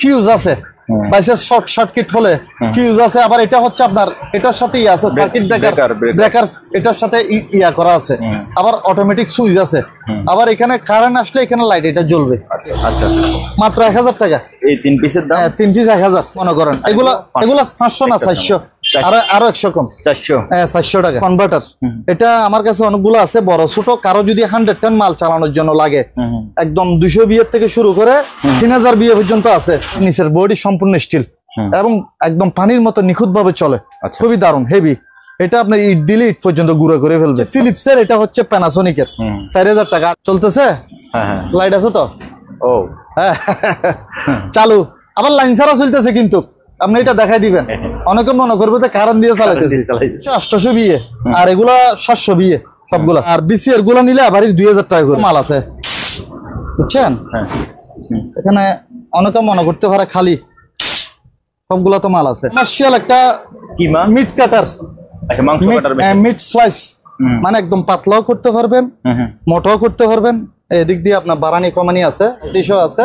Fuse আছে, বাইসেস short circuit হলে fuse আছে। আবার এটা হচ্ছে আপনার এটার সাথে আছে সার্কিট ব্রেকার এটার সাথে ইয়া করা আছে। আবার অটোমেটিক সুইচ আছে। আবার এখানে কারেন্ট আসলে এখানে লাইট এটা জ্বলবে। আচ্ছা, মাত্র 1000 টাকা এই 3 পিসের দাম। 3 পিস 1000 মনে করেন। এগুলা 500 না 400, আরো 100 কম, 400। 400 টাকা কনভার্টার। এটা আমার কাছে অনেকগুলো আছে, বড় ছোট। কারো যদি 100 টন মাল চালানোর জন্য লাগে, একদম 200 বিয়ের থেকে শুরু করে 3000 বিয়ে পর্যন্ত আছে। নিচের বডি সম্পূর্ণ স্টিল এবং একদম পানির মতো নিখুঁত ভাবে চলে, খুবই দারুণ হেভি। এটা আপনি ইট দিলে ইট পর্যন্ত গুঁড়ো করে ফেলবে। ফিলিপসের, এটা হচ্ছে প্যানাসোনিকের, 4000 টাকা চলতেছে। লাইট আছে তো? ও হ্যাঁ, চালু। আবার লাইন ছাড়া চলতেছে, কিন্তু আপনি এটা দেখাই দিবেন। অনেকে মনে করবে তো কারেন্ট দিয়ে চালাইতেছে। 800 বিয়ে আর এগুলা 700 বিয়ে সবগুলা। আর বিসিআর গুলা নিলে আবার 2000 টাকা করে মাল আছে, বুঝছেন? এখানে অনেকে মনে করতে পারে খালি, সবগুলা তো মাল আছে। কমার্শিয়াল একটা মিট কাটার, মিট স্লাইস, মানে একদম পাতলাও করতে পারবেন, মোটাও করতে পারবেন। এদিক দিয়ে আপনার বারানি কমানি আছে, 300 আছে।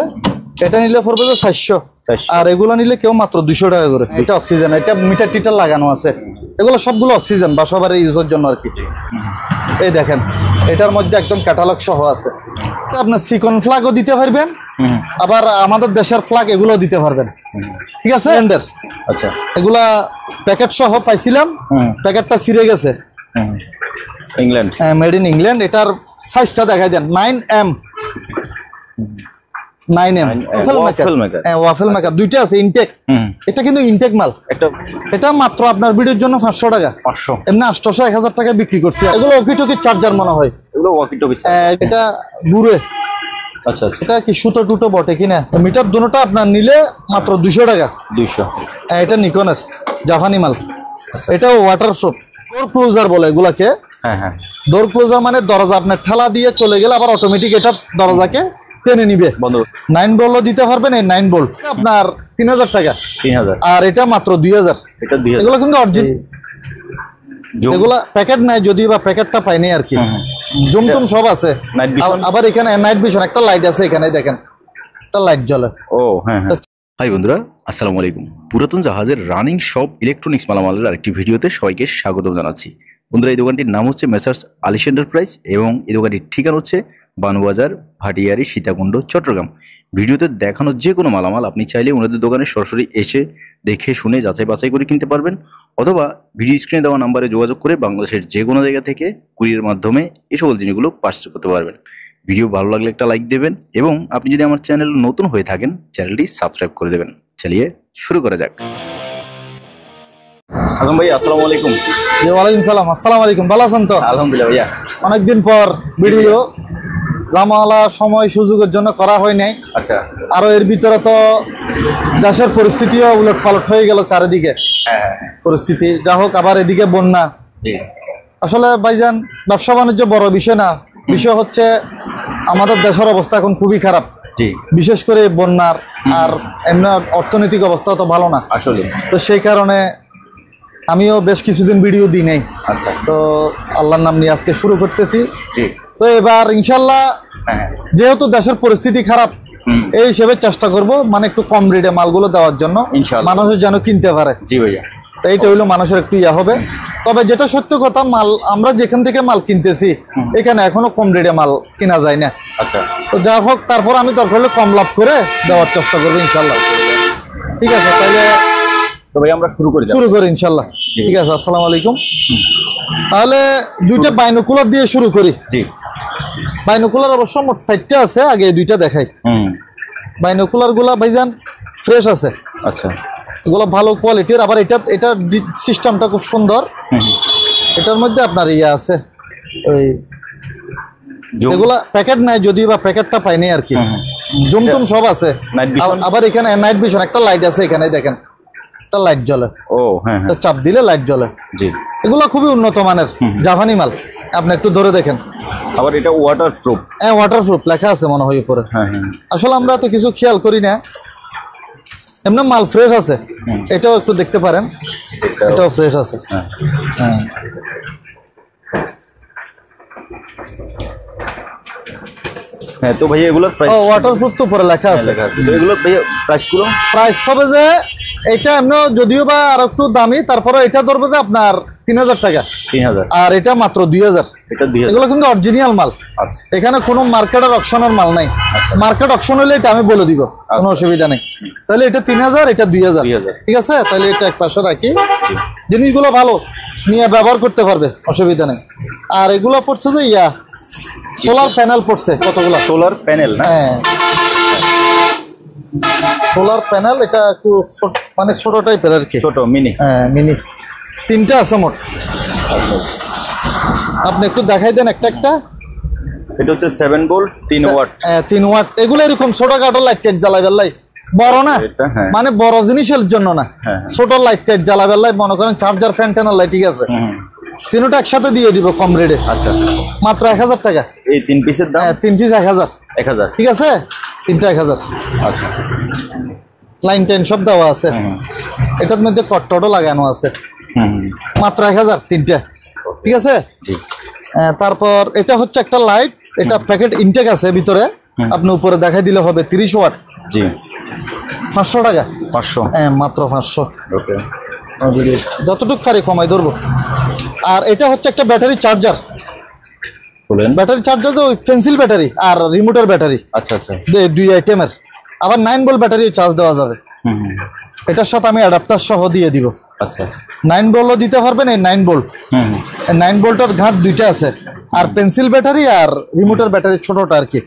এটা নিলে পড়বে 400, আর এগুলো নিলে কেউ মাত্র 200 টাকা করে। এটা অক্সিজেন, এটা মিটার টিটার লাগানো আছে। এগুলো সবগুলো অক্সিজেন বা সবার ইউজের জন্য আর কি। এই দেখেন, এটার মধ্যে একদম ক্যাটালগ সহ আছে। আপনার সিকন ফ্ল্যাগও দিতে পারবেন, আবার আমাদের দেশের ফ্ল্যাগ এগুলো দিতে পারবেন। ঠিক আছে? আচ্ছা, এগুলা প্যাকেট সহ পাইছিলাম, প্যাকেটটা ছিঁড়ে গেছে। England, made in England. এটার সাইজটা দেখাই দেন, 9M। ওয়াফেল মেকার দুইটা আছে, ইনটেক। এটা কিন্তু ইনটেক মাল। এটা মাত্র আপনার ভিডিওর জন্য 500 টাকা, এমনি 800 1000 টাকা বিক্রি করছে। এগুলো ওকি টকি চার্জার মনে হয়, এটা ঘুরে। আচ্ছা, এটা কি সুতো টুটো বটে কিনা? মিটার দুটোটা আপনার নিলে মাত্র 200 টাকা। 200। এটা নিকনের জাপানি মাল। এটা ওয়াটার প্রুফ ডোর ক্লোজার বলে এগুলাকে। ডোর ক্লোজার মানে দরজা আপনার ঠেলা দিয়ে চলে গেলে আবার অটোমেটিক এটা দরজাকে টেনে নিবে। 9 ভোল্টও দিতে পারবেন। এই 9 ভোল্ট আপনার 3000 টাকা। 3000। আর এটা মাত্র 2000। এগুলো কিন্তু অরিজিনাল, এগুলা প্যাকেট নাই, যদি বা প্যাকেটটা পাইনি আর কি। জমটম সব আছে। আবার এখানে নাইট ভিশন একটা লাইট আছে, এখানে দেখেন একটা লাইট জ্বলে। ও হ্যাঁ। হাই বন্ধুরা, আসসালামু আলাইকুম। পুরাতন জাহাজের রানিং সব ইলেকট্রনিক্স মালামালের আরেকটি ভিডিওতে সবাইকে স্বাগতম জানাচ্ছি। বন্ধুরা, এই দোকানটির নাম হচ্ছে মেসার্স আলিশ এন্টারপ্রাইজ এবং এই দোকানটির ঠিকানা হচ্ছে বানুবাজার, ভাটিয়ারি, সীতাকুণ্ড, চট্টগ্রাম। ভিডিওতে দেখানো যে কোনো মালামাল আপনি চাইলে ওনাদের দোকানে সরাসরি এসে দেখে শুনে যাচাই বাছাই করে কিনতে পারবেন, অথবা ভিডিও স্ক্রিনে দেওয়া নাম্বারে যোগাযোগ করে বাংলাদেশের যে কোনো জায়গা থেকে কুরিয়ার মাধ্যমে এই সকল জিনিসগুলো পার্সেল করতে পারবেন। ভিডিও ভালো লাগলে একটা লাইক দেবেন এবং আপনি যদি আমার চ্যানেল নতুন হয়ে থাকেন চ্যানেলটি সাবস্ক্রাইব করে দেবেন। চলিয়ে শুরু করা যাক। আসলাম ভাই, আসসালামু আলাইকুম। ওয়ালাইকুম সালাম। আসসালামু আলাইকুম, ভালো আছেন তো? আলহামদুলিল্লাহ ভাইয়া, অনেকদিন পর ভিডিও। জামালা সময় সুযোগের জন্য করা হয় নাই। আচ্ছা। আরো এর ভিতরে তো দেশের পরিস্থিতিও উলট পালট হয়ে গেল চারিদিকে পরিস্থিতি। যা হোক, আবার এদিকে বন্যা। আসলে ভাইজান, ব্যবসা বাণিজ্য বড় বিষয় না, বিষয় হচ্ছে আমাদের দেশের অবস্থা এখন খুবই খারাপ, বিশেষ করে বন্যার। আর এমনি অর্থনৈতিক অবস্থা তো ভালো না আসলে। তো সেই কারণে আমিও বেশ কিছুদিন ভিডিও দিই নাই। তো আল্লাহর নাম নিয়ে আজকে শুরু করতেছি। তো এবার ইনশাল্লাহ, যেহেতু দেশের পরিস্থিতি খারাপ, এই হিসেবে চেষ্টা করব মানে একটু কম রেটে মালগুলো দেওয়ার জন্য, মানুষের যেন কিনতে পারে। জি ভাইয়া, তো এইটা হইলো মানুষের একটু ইয়া হবে। তবে যেটা সত্য কথা, মাল আমরা যেখান থেকে মাল কিনতেছি এখানে এখনো কম রেটে মাল কিনা যায় না। আচ্ছা, তো যা হোক, তারপর আমি দরকার হলে কম লাভ করে দেওয়ার চেষ্টা করবো ইনশাল্লাহ। ঠিক আছে, তাহলে তো ভাই আমরা শুরু করি ইনশাল্লাহ। ঠিক আছে, আসসালামু আলাইকুম। তাহলে দুইটা বাইনোকুলার দিয়ে শুরু করি। জি, বাইনোকুলার অবশ্য মোট 4টা আছে, আগে দুইটা দেখাই। বাইনোকুলার গুলা ভাইজান ফ্রেশ আছে। আচ্ছা, এগুলো ভালো কোয়ালিটির। আবার এটা সিস্টেমটা খুব সুন্দর। এটার মধ্যে আপনার ইয়ে আছে, ওই এগুলা প্যাকেট নাই, যদি বা প্যাকেটটা পাইনি আর কি। জমটম সব আছে। আবার এখানে নাইট ভিশন একটা লাইট আছে, এখানে দেখেন একটা লাইট জ্বলে। ও হ্যাঁ, চাপ দিলে লাইট জ্বলে। জি, এগুলো খুবই উন্নত মানের জাপানি মাল, আপনি একটু ধরে দেখেন। আবার এটা ওয়াটারপ্রুফ। হ্যাঁ, ওয়াটারপ্রুফ লেখা আছে মনে হয় উপরে। আসলে আমরা তো কিছু খেয়াল করি না, এমনি মাল ফ্রেশ আছে। এটাও একটু দেখতে পারেন, এটাও ফ্রেশ আছে। হ্যাঁ, তো ভাইয়া এগুলোর প্রাইস ওয়াটারপ্রুফ তো উপরে লেখা আছে। লেখা আছে। তো এগুলোর ভাইয়া প্রাইসগুলো প্রাইস হবে যে এটা এমনি যদিও বা আর একটু দামি, তারপরে এটা ধরবে যে আপনার 3000 টাকা, 3000, আর এটা মাত্র 2000। এটা 2000। এগুলো কিন্তু অরিজিনাল মাল, আচ্ছা এখানে কোনো মার্কেটের অকশনের মাল নাই। মার্কেট অকশন হলে এটা আমি বলে দিব, কোনো অসুবিধা নেই। তাহলে এটা 3000, এটা 2000, 2000। ঠিক আছে। তাহলে এটা এক পাশে রাখি, জিনিসগুলো ভালো নিয়ে ব্যবহার করতে পারবে, অসুবিধা নেই। আর এগুলো পড়ছে যে সোলার প্যানেল পড়ছে কতগুলো, সোলার প্যানেল না? হ্যাঁ সোলার প্যানেল, এটা একটু মানে ছোট টাইপের আর কি, ছোট মিনি। হ্যাঁ মিনি, 3টা আছে মোট। আপনি একটু দেখাই দেন একটা একটা। এটা হচ্ছে 7 ভোল্ট 3 ওয়াট। 3 ওয়াট। এগুলো এরকম ছোটখাটো লাইট টাইট জ্বালাই বেলাই, বড় না, এটা হ্যাঁ। মানে বড় জিনিসের জন্য না, হ্যাঁ। ছোট লাইট টাইট জ্বালাই বেলাই, মনে করেন চার্জার ফ্যান ট্যানের লাইট, ঠিক আছে। তিনটা একসাথে দিয়ে দিব কম রেটে, আচ্ছা মাত্র 1000 টাকা। এই 3 পিসের দাম 3 পিস 1000, 1000। ঠিক আছে, 3টা 1000। আচ্ছা লাইন টাইন সব দেওয়া আছে, এটার মধ্যে কট্টটও লাগানো আছে, মাত্র 1000 3টা, ঠিক আছে। তারপর এটা হচ্ছে একটা লাইট, এটা প্যাকেট ইনটেক আছে ভিতরে, আপনি উপরে দেখাই দিলে হবে 30 ওয়াট, জি 500 টাকা। 500, মাত্র 500। ওকে। যতটুকু পারি কমাই ধরবো। আর এটা হচ্ছে একটা ব্যাটারি চার্জার, বলেন। ব্যাটারি চার্জার ওই পেন্সিল ব্যাটারি আর রিমোটের ব্যাটারি, আচ্ছা আচ্ছা, 2 আইটেমের। আবার 9 ভোল্ট ব্যাটারি চার্জ দেওয়া যাবে। এটার সাথে আমি অ্যাডাপ্টার সহ দিয়ে দিব। আচ্ছা 9 ভোল্টও দিতে পারবেন, এই 9 ভোল্ট। 9 ভোল্টের ঘাট 2টা আছে, আর পেন্সিল ব্যাটারি আর রিমোটের ব্যাটারি ছোটটা আর কি।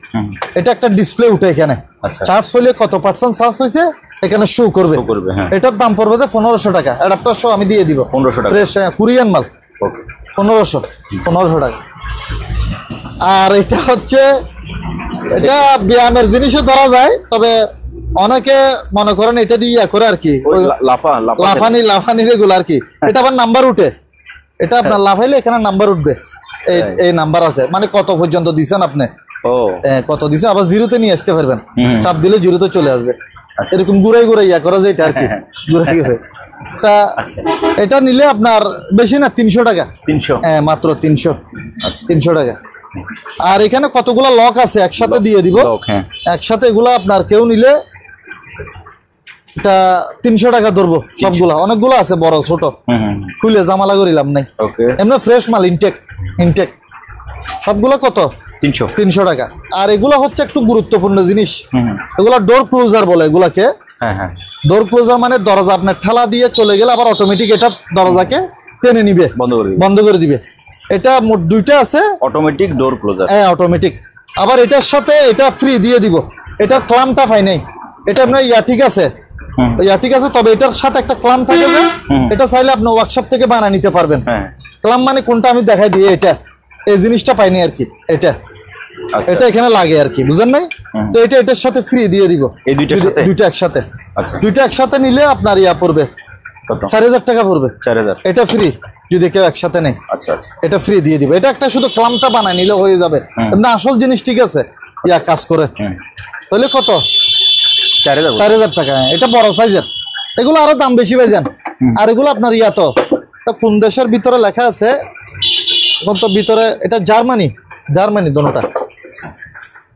এটা একটা ডিসপ্লে উঠে এখানে, আচ্ছা। চার্জ হলে কত পার্সেন্ট চার্জ হয়েছে এখানে শো করবে। হ্যাঁ। এটার দাম পড়বে 1500 টাকা, অ্যাডাপ্টার সহ আমি দিয়ে দিব। 1500 টাকা ফ্রেশ কোরিয়ান মাল, ওকে। 1500 টাকা। আর এটা হচ্ছে, এটা ব্যায়ামের জিনিসও ধরা যায়, তবে অনেকে মনে করেন এটা দিয়ে করে আর কি, ওই লাফানি রেগুলো আর কি। এটা আবার নাম্বার উঠে, এটা আপনার লাফাইলে এখানে নাম্বার উঠবে, এই নাম্বার আছে, মানে কত পর্যন্ত দিছেন আপনি, ও কত দিছেন, আবার জিরোতে নিয়ে আসতে পারবেন, চাপ দিলে জিরোতে চলে আসবে। এরকম ঘুরাই করা যায় এটা আর কি, ঘুরাই তা এটা নিলে আপনার বেশি না, 300 টাকা। 300, মাত্র 300 টাকা। আর এখানে কতগুলো লক আছে, একসাথে দিয়ে দিব, একসাথে এগুলা আপনার কেউ নিলে এটা 300 টাকা ধরবো সবগুলা। অনেকগুলো আছে বড় ছোট, খুলে জামালা করিলাম নাই, এমনি ফ্রেশ মাল, ইনটেক সবগুলো। কত? 300 টাকা। আর এগুলা হচ্ছে একটু গুরুত্বপূর্ণ জিনিস, এগুলা ডোর ক্লোজার বলে এগুলাকে। ডোর ক্লোজার মানে দরজা আপনার ঠেলা দিয়ে চলে গেলে আবার অটোমেটিক এটা দরজাকে টেনে নিবে, বন্ধ করে দিবে। এটা মোট 2টা আছে, অটোমেটিক ডোর ক্লোজার। হ্যাঁ অটোমেটিক। আবার এটার সাথে এটা ফ্রি দিয়ে দিব, এটার ক্লামটা পাই নাই, এটা আপনার ঠিক আছে, ঠিক আছে। তবে এটার সাথে একটা ক্লাম থাকে যে, এটা চাইলে আপনি ওয়ার্কশপ থেকে বানিয়ে নিতে পারবেন। ক্লাম মানে কোনটা আমি দেখাই দিই, এটা এই জিনিসটা পাইনি আর কি, এটা এখানে লাগে আর কি, বুঝেন নাই? তো এটা এটার সাথে ফ্রি দিয়ে দিব, এই দুইটা একসাথে। দুইটা একসাথে নিলে আপনার পড়বে 4000 টাকা পড়বে, 4000। এটা ফ্রি যদি কেউ একসাথে নেই, এটা ফ্রি দিয়ে দিব। এটা একটা শুধু ক্লামটা বানায় নিলে হয়ে যাবে, এমনি আসল জিনিস ঠিক আছে কাজ করে। তাহলে কত? 4000 টাকা। এটা বড় সাইজের, এগুলো আরো দাম বেশি পাই যান। আর এগুলো আপনার তো কোন দেশের ভিতরে লেখা আছে এখন তো ভিতরে, এটা জার্মানি দোনোটা।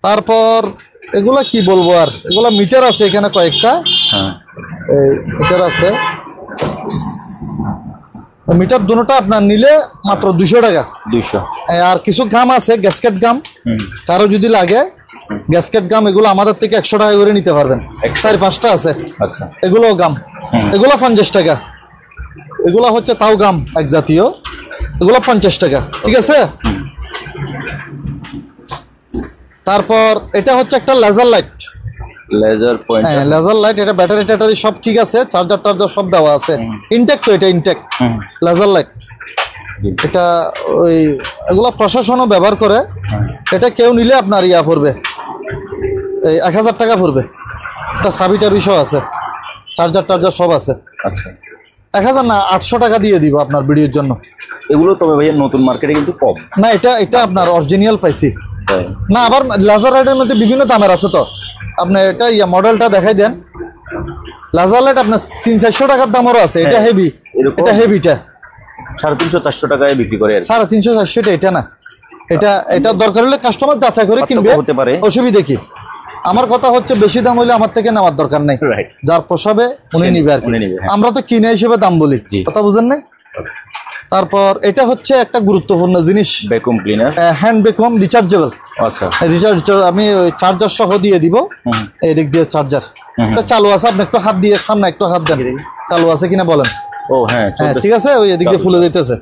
তারপর এগুলা কি বলবো, আর এগুলা মিটার আছে এখানে কয়েকটা, মিটার আছে। মিটার দুটোটা আপনার নিলে মাত্র 200 টাকা। 200। আর কিছু গাম আছে, গ্যাসকেট গাম, কারো যদি লাগে গ্যাসকেট গাম, এগুলো আমাদের থেকে 100 টাকা করে নিতে পারবেন। 4-5টা আছে, এগুলো গাম, এগুলো 50 টাকা। এগুলো হচ্ছে তাও গাম এক জাতীয়, এগুলো 50 টাকা, ঠিক আছে। তারপর এটা হচ্ছে একটা লেজার লাইট, লেজার লাইট। এটা ব্যাটারি ট্যাটারি সব ঠিক আছে, চার্জার সব দেওয়া আছে, ইনটেক। তো এটা ইনটেক লেজার লাইট। এটা ওই এগুলো প্রশাসনও ব্যবহার করে। এটা কেউ নিলে আপনার পড়বে এই 1000 টাকা পড়বে। এটা সাবিটা বিষয় আছে, চার্জার সব আছে। 1000 না, 800 টাকা দিয়ে দিব আপনার ভিডিওর জন্য। এগুলো তবে ভাইয়া নতুন মার্কেটে কিন্তু কম না, এটা আপনার অরিজিনাল পাইছি না। আবার লেজার লাইটের মধ্যে বিভিন্ন দামের আছে, তো আপনি এটা মডেলটা দেখাই দেন। লেজার লাইট আপনার 300-400 টাকার দামেরও আছে, এটা হেভি, এটা হেভিটা 350-400 টাকায় বিক্রি করে। 350-400 এটা না, এটা দরকার হলে কাস্টমার যাচাই করে কিনবে, হতে পারে। অসুবিধা কি? আমার কথা হচ্ছে বেশি দাম হলে আমার থেকে নেওয়ার দরকার নাই, Right. যার পোষাবে উনি নিবে আর কি। উনি নিবে, হ্যাঁ। আমরা তো কিনে হিসেবে দাম বলি, জি। কথা বুঝেন নাই? তারপর এটা হচ্ছে একটা গুরুত্বপূর্ণ জিনিস, vacuum cleaner. Hand vacuum rechargeable. আচ্ছা। আমি চার্জার সহ দিয়ে দিব, এই দিক দিয়ে চার্জার চালু আছে। আপনি একটু হাত দিয়ে সামনে একটু হাত দেন, চালু আছে কিনা বলেন। ও হ্যাঁ, হ্যাঁ ঠিক আছে, ওই এদিক দিয়ে ফুলে দিতেছে,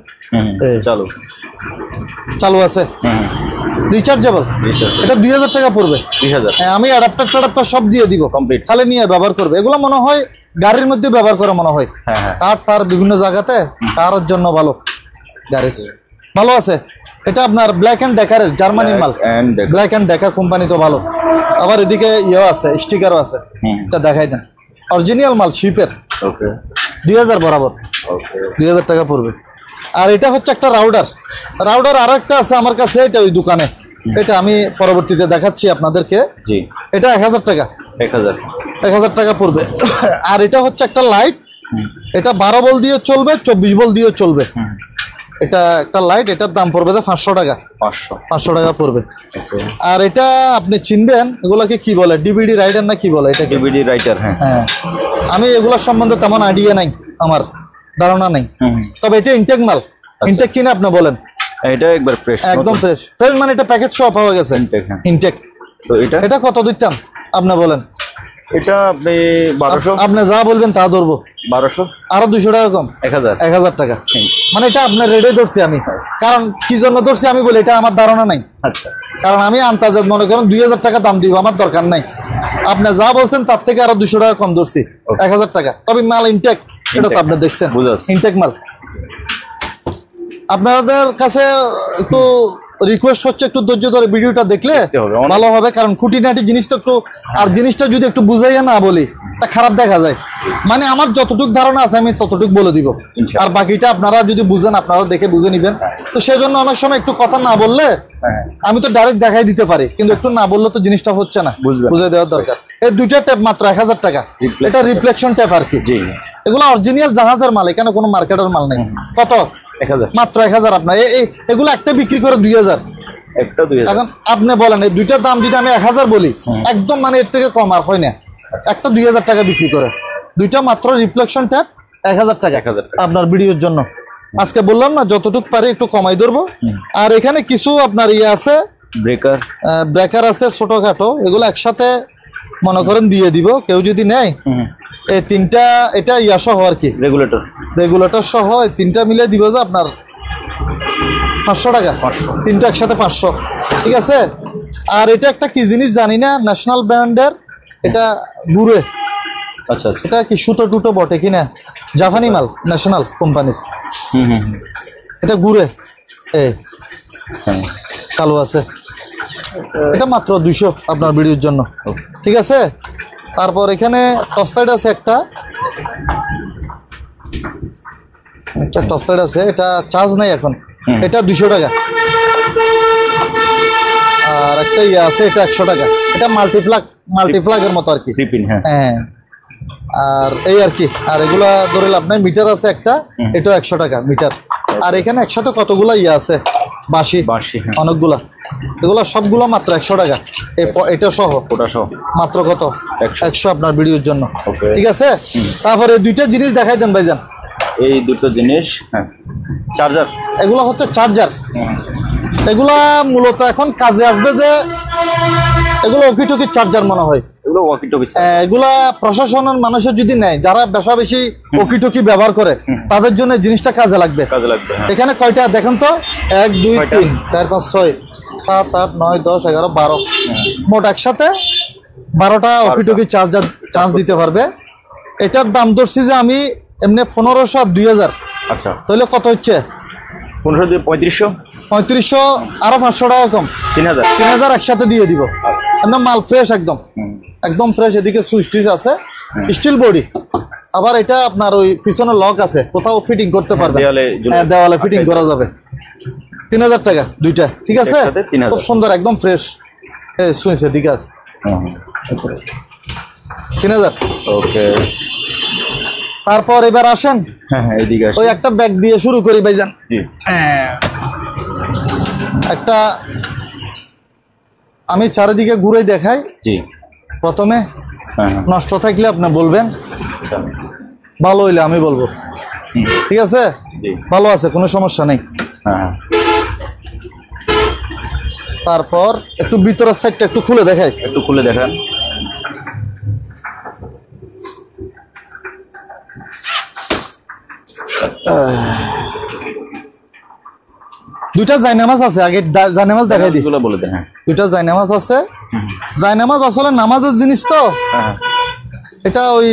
চলো। চালু আছে, রিচার্জেবল। এটা 2000 টাকা পড়বে। 20,000 হ্যাঁ, আমি অ্যাডাপ্টার সব দিয়ে দিব, Complete. তাহলে নিয়ে ব্যবহার করবে। এগুলো মনে হয় গাড়ির মধ্যে ব্যবহার করে মনে হয়, হ্যাঁ হ্যাঁ। কার তার বিভিন্ন জায়গাতে কারের জন্য ভালো, গাড়ির ভালো আছে। এটা আপনার ব্ল্যাক অ্যান্ড ডেকারের জার্মানির মাল, And Decker। Black and decker company তো ভালো। আবার এদিকে ইয়েও আছে, স্টিকারও আছে, এটা দেখাই দেন। অরিজিনাল মাল শিপের, ওকে 2000 বরাবর, ওকে 2000 টাকা পড়বে। আর এটা হচ্ছে একটা রাউডার আরো একটা আছে আমার কাছে, এটা ওই দোকানে, এটা আমি পরবর্তীতে দেখাচ্ছি আপনাদেরকে। জি। এটা 1000 টাকা, 1000 1000 টাকা পড়বে। আর এটা হচ্ছে একটা লাইট, এটা 12 বল দিয়ে চলবে, 24 বল দিয়ে চলবে। এটা একটা লাইট, এটার দাম পড়বে 500 টাকা, 500 টাকা পড়বে। ওকে। আর এটা আপনি চিনবেন, এগুলাকে কি বলে, ডিভিডি রাইডার না কি বলে এটাকে? DVD writer. হ্যাঁ হ্যাঁ, আমি এগুলোর সম্বন্ধে তেমন আইডিয়া নাই, আমার ধারণা নেই। তবে এটা ইনটেক মাল, ইনটেক কিনা আপনি বলেন? এটা একবার ফ্রেশ, একদম ফ্রেশ ফ্রেশ, মানে এটা প্যাকেট সহ পাওয়া গেছে, Intake, হ্যাঁ। ইনটেক। তো এটা এটা কত দিতাম আপনি বলেন? এটা আপনি 1200। আপনি যা বলবেন তা ধরবো, 1200 আরো 200 টাকা কম, 1000। 1000 টাকা। মানে এটা আপনার রেডে ধরছি আমি, কারণ কি জন্য ধরছি আমি বলি, এটা আমার ধারণা নাই। আচ্ছা। কারণ আমি আন্তাজাত মনে করেন 2000 টাকা দাম দিব, আমার দরকার নাই। আপনি যা বলছেন তার থেকে আরো 200 টাকা কম ধরছি, 1000 টাকা। তবে মাল ইনটেক, এটা তো আপনি দেখছেন, বুঝা যাচ্ছে। ইনটেক মাল। আপনাদের কাছে একটু রিকোয়েস্ট হচ্ছে, একটু ধৈর্য ধরে ভিডিওটা দেখলে হবে, অনেক। ভালো হবে। কারণ খুঁটিনাটি জিনিস তো একটু, আর জিনিসটা যদি একটু বুঝাইয়া না বলি তা খারাপ দেখা যায়। মানে আমার যতটুকু ধারণা আছে আমি ততটুকু বলে দিব, ইনশাআল্লাহ। আর বাকিটা আপনারা যদি বুঝেন, আপনারা দেখে বুঝে নিবেন। তো সেজন্য অনেক সময় একটু কথা না বললে, হ্যাঁ। আমি তো ডাইরেক্ট দেখাই দিতে পারি, কিন্তু একটু না বললে তো জিনিসটা হচ্ছে না, বুঝবেন। বুঝে দেওয়ার দরকার। এই দুইটা ট্যাপ মাত্র 1000 টাকা, Reflection এটা রিফ্লেকশন ট্যাপ আর কি। জি। এগুলো অরিজিনাল জাহাজের মাল, এখানে কোনো মার্কেটের মাল নেই। কত? 1000। মাত্র 1000। আপনার এগুলো একটা বিক্রি করে 2000। একটা 2000। এখন আপনি বলেন, এই দুইটার দাম যদি আমি 1000 বলি, একদম মানে এর থেকে কম আর হয় না। একটা 2000 টাকা বিক্রি করে, দুইটা মাত্র রিফ্লেকশন ট্যাপ 1000 টাকা 1000 টাকা। আপনার ভিডিওর জন্য। আজকে বললাম না, যতটুকু পারি একটু কমাই ধরবো। আর এখানে কিছু আপনার ইয়ে আছে, ব্রেকার। ব্রেকার আছে ছোটখাটো, এগুলো একসাথে মনে করেন দিয়ে দিব। কেউ যদি নেয়, এই তিনটা, এটা ইয়া সহ আর কি, রেগুলেটর। রেগুলেটর সহ এই তিনটা মিলে দিব যে আপনার 500 টাকা, 500। তিনটা একসাথে 500, ঠিক আছে। আর এটা একটা কি জিনিস জানি না, ন্যাশনাল ব্র্যান্ডের, এটা ঘুরে, আচ্ছা আচ্ছা। এটা কি সুতো টুটো বটে কিনা, জাপানি মাল, ন্যাশনাল কোম্পানির, এটা ঘুরে, হ্যাঁ। চালু আছে। এটা মাত্র 200 আপনার ভিডিওর জন্য, ঠিক আছে। তারপর এখানে টর্চ লাইট আছে, একটা টর্চ লাইট আছে, এটা চার্জ নাই এখন, এটা 200 টাকা। আর একটা ইয়ে আছে, এটা 100 টাকা। এটা মাল্টিপ্লাগের মতো আর কি। টিপিন, হ্যাঁ। হ্যাঁ, আর এই আর কি। আর এগুলা ধরে লাভ নাই। মিটার আছে একটা, এটাও 100 টাকা মিটার। আর এখানে একসাথে কতগুলা ইয়ে আছে, বাঁশি, হ্যাঁ। অনেকগুলা। এগুলা সবগুলো মাত্র 100 টাকা, এটা সহ ওটা সহ মাত্র কত? 100 আপনার ভিডিওর জন্য, Okay. ঠিক আছে। তারপরে দুইটা জিনিস দেখাই দেন ভাইজান। এই দুটো জিনিস, হ্যাঁ। চার্জার। এগুলো হচ্ছে চার্জার। এগুলা মূলত এখন কাজে আসবে, যে এগুলো ওকিটকি চার্জার মনে হয়। এগুলো ওয়াকি টকি। এগুলা প্রশাসনের মানুষের যদি নেয়, যারা বেশা বেশি ওকিটকি ব্যবহার করে, তাদের জন্য জিনিসটা কাজে লাগবে। কাজে লাগবে, হ্যাঁ। এখানে কয়টা দেখেন তো? 1 2 3 4 5 6 7 8 9 10 11 12, মোট একসাথে 12টা ওকিটকি চার্জ দিতে পারবে। এটার দাম ধরছি যে আমি এমনি 1500 আর 2000, আচ্ছা। তাহলে কত হচ্ছে? 1500 দিয়ে 3500, 3500, আরো 500 টাকা কম, 3000। 3000 একসাথে দিয়ে দিব। একদম মাল ফ্রেশ, একদম ফ্রেশ। এদিকে সুইচ টুইচ আছে, স্টিল বডি। আবার এটা আপনার ওই পিছনে লক আছে, কোথাও ফিটিং করতে পারবে, দেওয়ালে ফিটিং করা যাবে। 3000 টাকা দুইটা, ঠিক আছে। খুব সুন্দর, একদম ফ্রেশ। সুইচ এদিকে আছে, 3000। ওকে। তারপর এবার আসেন, হ্যাঁ হ্যাঁ, এদিকে আসেন। ওই একটা ব্যাগ দিয়ে শুরু করি ভাইজান। জি। একটা আমি চারিদিকে ঘুরে দেখাই। জি। প্রথমে হ্যাঁ হ্যাঁ। নষ্ট থাকলে আপনি বলবেন, আচ্ছা। ভালো হইলে আমি বলবো। ঠিক আছে, জি। ভালো আছে, কোনো সমস্যা নেই। হ্যাঁ হ্যাঁ। তারপর একটু ভিতরের সাইডটা একটু খুলে দেখাই। একটু খুলে দেখান। দুইটা জায়নামাজ আছে, আগে জায়নামাজ দেখাই দিই। এগুলো বলে দেন। হ্যাঁ দুইটা জায়নামাজ আছে। জায়নামাজ আসলে নামাজের জিনিস তো, হ্যাঁ এটা ওই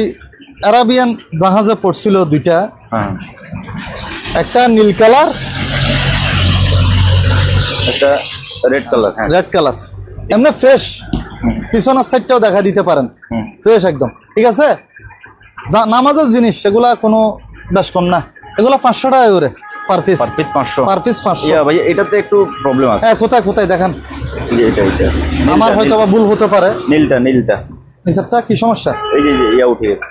আরাবিয়ান জাহাজে পড়ছিল দুইটা, হ্যাঁ। একটা নীল কালার, একটা রেড কালার। হ্যাঁ রেড কালার, এমনি ফ্রেশ। পিছনের সাইডটাও দেখা দিতে পারেন, ফ্রেশ একদম। ঠিক আছে, নামাজের জিনিস সেগুলা কোনো বেশ কম না, এগুলা 500 টাকা করে per piece. Per piece 500। Per piece 500। ইয়া ভাই এটাতে একটু প্রবলেম আছে। হ্যাঁ, কোথায় কোথায় দেখান, এই যে এটা আমার হয়তো বা ভুল হতে পারে। নীলটা নিচেরটা কি সমস্যা? এই যে ইয়া উঠে গেছে।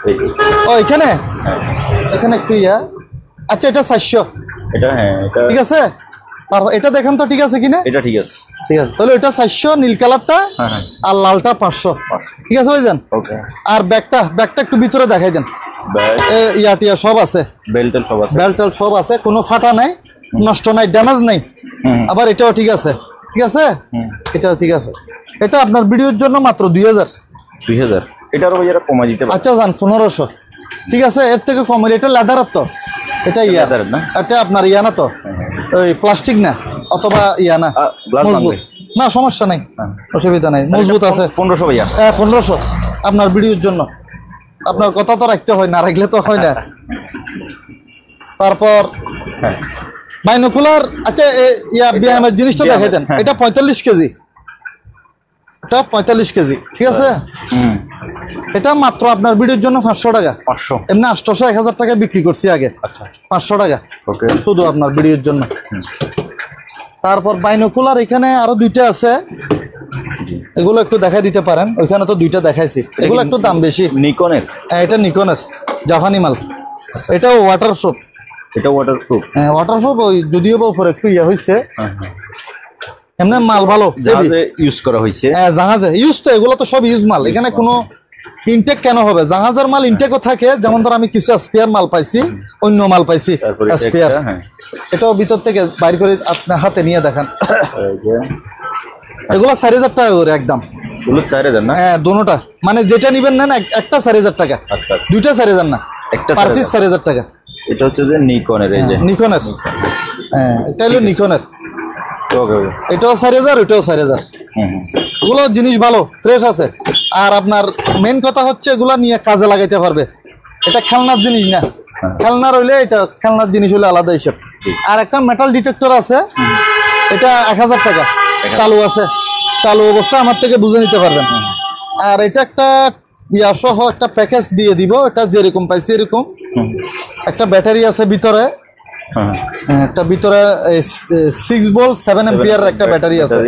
এই যে। ও এখানে, হ্যাঁ এখানে একটু ইয়া। আচ্ছা, এটা 400। এটা, হ্যাঁ এটা ঠিক আছে, আর এটা দেখেন তো ঠিক আছে কিনা। এটা ঠিক আছে। ঠিক আছে, তাহলে এটা 400 নীল কালারটা, হ্যাঁ হ্যাঁ। আর লালটা 500। ঠিক আছে ভাইজান। ওকে। আর ব্যাগটা একটু ভিতরে দেখাই দেন। ব্যাগ, ইয়া টিয়া সব আছে, বেল্ট সব আছে। বেল্ট সব আছে, কোনো ফাটা নাই, নষ্ট নাই, ড্যামেজ নাই। আবার এটাও ঠিক আছে। ঠিক আছে, এটাও ঠিক আছে। এটা আপনার ভিডিওর জন্য মাত্র 2000। 2000। এটারও ভাই এরা কমাই দিতে পারে। আচ্ছা যান 1500। ঠিক আছে, এর থেকে কম হলে এটা লেদারের তো, এটা ইয়া লেদারের না? এটা আপনার ইয়া না তো, ওই প্লাস্টিক না, অথবা ইয়া না, গ্লাস মজবুত না, সমস্যা নাই, অসুবিধা নাই, মজবুত আছে। 1500 ভাইয়া। হ্যাঁ 1500 আপনার ভিডিওর জন্য। আপনার কথা তো রাখতে হয়, না রাখলে তো হয় না। তারপর হ্যাঁ বাইনোকুলার। আচ্ছা ইয়া ব্যায়ামের জিনিসটা দেখাই দেন। হ্যাঁ। এটা 45 কেজি, এটা 45 কেজি। ঠিক আছে, এটা মাত্র আপনার ভিডিওর জন্য 500 টাকা। 500। এমনি 800 1000 টাকা বিক্রি করছি আগে। আচ্ছা 500 টাকা ওকে। শুধু আপনার ভিডিওর জন্য। তারপর বাইনোকুলার এখানে আরো দুইটা আছে, এগুলো একটু দেখাই দিতে পারেন। ওইখানে তো দুইটা দেখাইছি, এগুলো একটু দাম বেশি। নিকনের। হ্যাঁ, এটা নিকনের জাপানি মাল। এটাও ওয়াটারপ্রুফ। এটা ওয়াটারপ্রুফ। হ্যাঁ ওয়াটারপ্রুফ, ওই যদিও বা উপরে একটু ইয়ে হয়েছে, হ্যাঁ হ্যাঁ। এমনি মাল ভালো। জাহাজে ইউজ করা হয়েছে। হ্যাঁ জাহাজে ইউজ, তো এগুলো তো সব ইউজ মাল, এখানে কোনো ইনটেক কেন হবে? জাহাজের মাল ইনটেকও থাকে, যেমন ধর আমি কিছু স্পেয়ার মাল পাইছি, অন্য মাল পাইছি তারপরে এটা স্পেয়ার। একটা, হ্যাঁ। এটাও ভিতর থেকে বাইর করে আপনার হাতে নিয়ে দেখান। এই যে এগুলো 4000 টাকা করে একদম। এগুলো 4000 না? হ্যাঁ দোনোটা, মানে যেটা নিবেন নেন, একটা 4000 টাকা, আচ্ছা আচ্ছা। দুইটা 4000 না, একটা পার পিস 4000 টাকা। এটা হচ্ছে যে নিকনের। এই যে নিকনের, হ্যাঁ এটা হলো নিকনের। ওকে ওকে। এটাও 4000, ওইটাও 4000। এগুলো জিনিস ভালো, ফ্রেশ আছে। আর আপনার মেন কথা হচ্ছে এগুলা নিয়ে কাজে লাগাইতে পারবে। এটা খেলনার জিনিস না, খেলনার হইলে এটা খেলনার জিনিস হলে আলাদা হিসাব। আর একটা মেটাল ডিটেক্টর আছে, এটা 1000 টাকা চালু আছে, চালু অবস্থা আমার থেকে বুঝে নিতে পারবেন। আর এটা একটা ইয়া সহ একটা প্যাকেজ দিয়ে দিব, এটা যেরকম পাইছি এরকম। একটা ব্যাটারি আছে ভিতরে, একটা ভিতরে 6 ভোল্ট 7 এম্পিয়ার একটা ব্যাটারি আছে।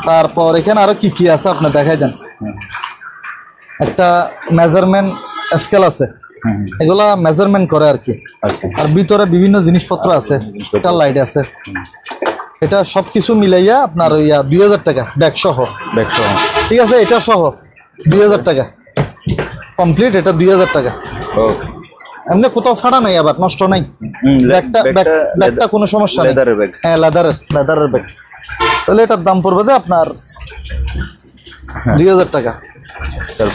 তারপর এখানে আরো কি কি আছে আপনি দেখাই দেন। একটা মেজারমেন্ট স্কেল আছে, এগুলা মেজারমেন্ট করে আর কি। আর ভিতরে বিভিন্ন জিনিসপত্র আছে, এটা লাইট আছে। এটা সবকিছু মিলাইয়া আপনার ইয়া 2000 টাকা ব্যাগ সহ। ঠিক আছে, এটা সহ 2000 টাকা কমপ্লিট, এটা 2000 টাকা। এমনি কোথাও ফাটা নাই, আবার নষ্ট নাই। ব্যাগটা কোনো সমস্যা নেই। হ্যাঁ লেদারের ব্যাগ। তাহলে এটার দাম পড়বে যে আপনার 2000 টাকা।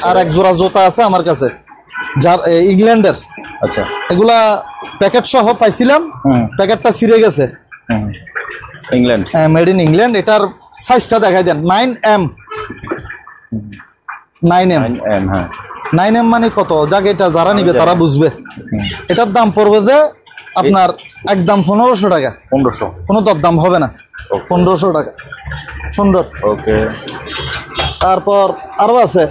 আর এক জোড়া জুতা আছে আমার কাছে, যার ইংল্যান্ডের। আচ্ছা, এগুলা প্যাকেট সহ পাইছিলাম, প্যাকেটটা ছিঁড়ে গেছে। ইংল্যান্ড, হ্যাঁ মেড ইন ইংল্যান্ড। এটার সাইজটা দেখাই দেন। 9M। 9M, হ্যাঁ 9M মানে কত? যাক এটা যারা নিবে তারা বুঝবে। এটার দাম পড়বে যে আপনার একদম 1500 টাকা। 1500, কোনো দরদাম হবে না, 1500 টাকা। সুন্দর। ওকে। তারপর আরো আছে,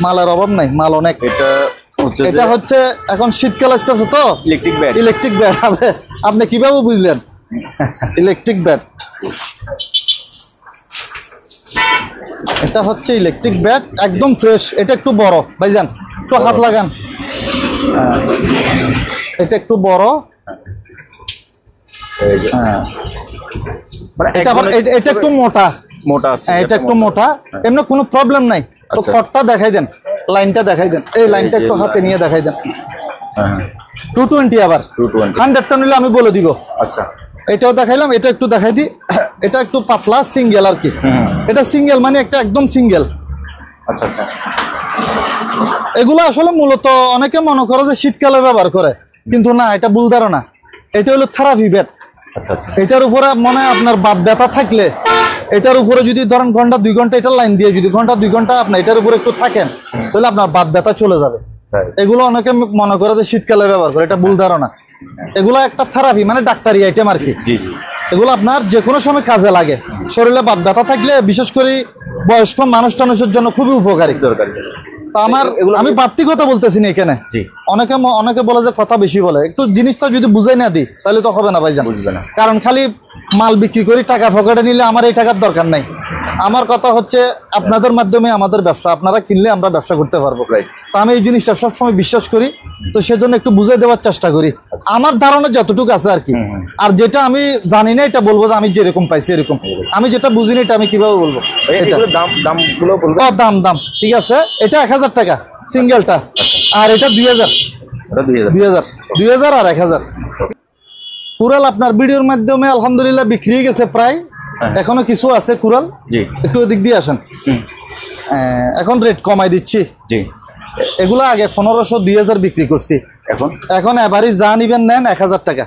মালের অভাব নাই, মাল অনেক। এটা হচ্ছে এখন শীতকাল আসতেছে তো, ইলেকট্রিক ব্যাট। আপনি কিভাবে বুঝলেন? ইলেকট্রিক ব্যাট, এটা হচ্ছে ইলেকট্রিক ব্যাট, একদম ফ্রেশ। এটা একটু বড় ভাইজান, একটু হাত লাগান। এটা একটু বড়, এই যে হ্যাঁ মানে এটা আবার এটা একটু মোটা, মোটা আছে, হ্যাঁ এটা একটু মোটা, এমনি কোনো প্রবলেম নাই। তো আচ্ছা। কটটা দেখাই দেন, লাইনটা দেখাই দেন, এই লাইনটা একটু হাতে নিয়ে দেখাই দেন। হ্যাঁ 220 আবার 220 100 টা নিলে আমি বলে দিব। আচ্ছা এটাও দেখাইলাম, এটা একটু দেখাই দিই। এটা একটু পাতলা সিঙ্গেল আর কি, এটা সিঙ্গেল মানে একটা একদম সিঙ্গেল। আচ্ছা আচ্ছা এগুলো আসলে মূলত অনেকে মনে করে যে শীতকালে ব্যবহার করে, কিন্তু না, এটা ভুল ধারণা। এটা হলো থেরাপি বেড। আচ্ছা আচ্ছা এটার উপরে মনে হয় আপনার বাত ব্যথা থাকলে, এটার উপরে যদি ধরেন ঘন্টা 2 ঘন্টা এটা লাইন দিয়ে যদি ঘন্টা 2 ঘন্টা আপনি এটার উপরে একটু থাকেন, তাহলে আপনার বাত ব্যথা চলে যাবে। এগুলো অনেকে মনে করে যে শীতকালে ব্যবহার করে, এটা ভুল ধারণা। এগুলো একটা থেরাপি মানে ডাক্তারি আইটেম আর কি। জি জি এগুলো আপনার যে কোনো সময় কাজে লাগে। শরীরে বাত ব্যথা থাকলে বিশেষ করে বয়স্ক মানুষ টানুষের জন্য খুবই উপকারী। দরকারি তা আমি বাড়তি কথা বলতেছি না এখানে। জি অনেকে বলে যে কথা বেশি বলে, একটু জিনিসটা যদি বুঝাই না দিই তাহলে তো হবে না ভাইজান। বুঝবে না। কারণ খালি মাল বিক্রি করি, টাকা পকেটে নিলে আমার এই টাকার দরকার নাই। আমার কথা হচ্ছে আপনাদের মাধ্যমে আমাদের ব্যবসা, আপনারা কিনলে আমরা ব্যবসা করতে পারবো। তা আমি এই জিনিসটা সবসময় বিশ্বাস করি, তো সেজন্য একটু বুঝাই দেওয়ার চেষ্টা করি। আমার ধারণা যতটুকু আছে আর কি। আর যেটা আমি জানি না এটা বলবো যে আমি যেরকম পাইছি এরকম, আমি যেটা বুঝি না এটা আমি কিভাবে বলবো। এটা দামগুলো বলবেন? দাম ঠিক আছে। এটা 1000 টাকা সিঙ্গেলটা, আর এটা 2000 আর 1000। কুরাল আপনার ভিডিওর মাধ্যমে আলহামদুলিল্লাহ বিক্রি হয়ে গেছে প্রায়, এখনো কিছু আছে কুরাল। জি একটু ওদিক দিয়ে আসেন। এখন রেট কমাই দিচ্ছি। জি এগুলো আগে 1500 2000 বিক্রি করছি, এখন এবারই যা নিবেন নেন 1000 টাকা।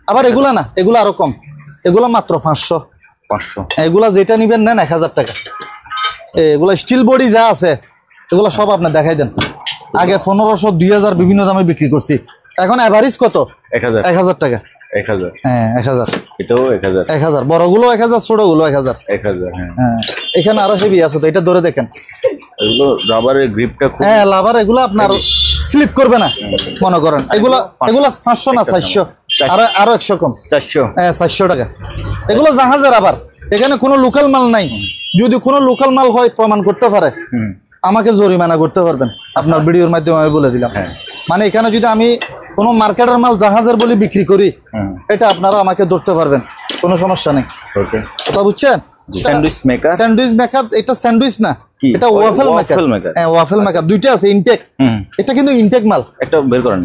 আবার এগুলা না, এগুলো আরো কম, এগুলো মাত্র 500। এগুলা যেটা নিবেন নেন 1000 টাকা। এগুলা স্টিল বডি যা আছে এগুলো সব আপনি দেখাই দেন। আগে 1500 2000 বিভিন্ন দামে বিক্রি করছি, এখন এভারেজ কত? 1000 টাকা। 1000 হ্যাঁ 1000, এটাও 1000 1000 বড়গুলো 1000, ছোটগুলো 1000। হ্যাঁ এখানে আরো হেভি আছে তো, এটা ধরে দেখেন। এগুলো রাবারের গ্রিপটা খুব, হ্যাঁ রাবার, এগুলো আপনার স্লিপ করবে না মনে করেন। এগুলা 500 না 400, আরো 100 কম, 400। হ্যাঁ 400 টাকা। এগুলো জাহাজের আবার, এখানে কোনো লোকাল মাল নাই। যদি কোনো লোকাল মাল হয় প্রমাণ করতে পারে, আমাকে জরিমানা করতে পারবেন। আপনার ভিডিওর মাধ্যমে আমি বলে দিলাম। মানে এখানে যদি আমি কোনো মার্কেটের মাল জাহাজের বলে বিক্রি করি, এটা আপনারা আমাকে ধরতে পারবেন, কোনো সমস্যা নেই। কথা বুঝছেন? স্যান্ডউইচ মেকার, এটা স্যান্ডউইচ না, এটা ওয়াফেল মেকার। হ্যাঁ ওয়াফেল মেকার, দুইটা আছে। ইনটেক, এটা কিন্তু ইনটেক মাল।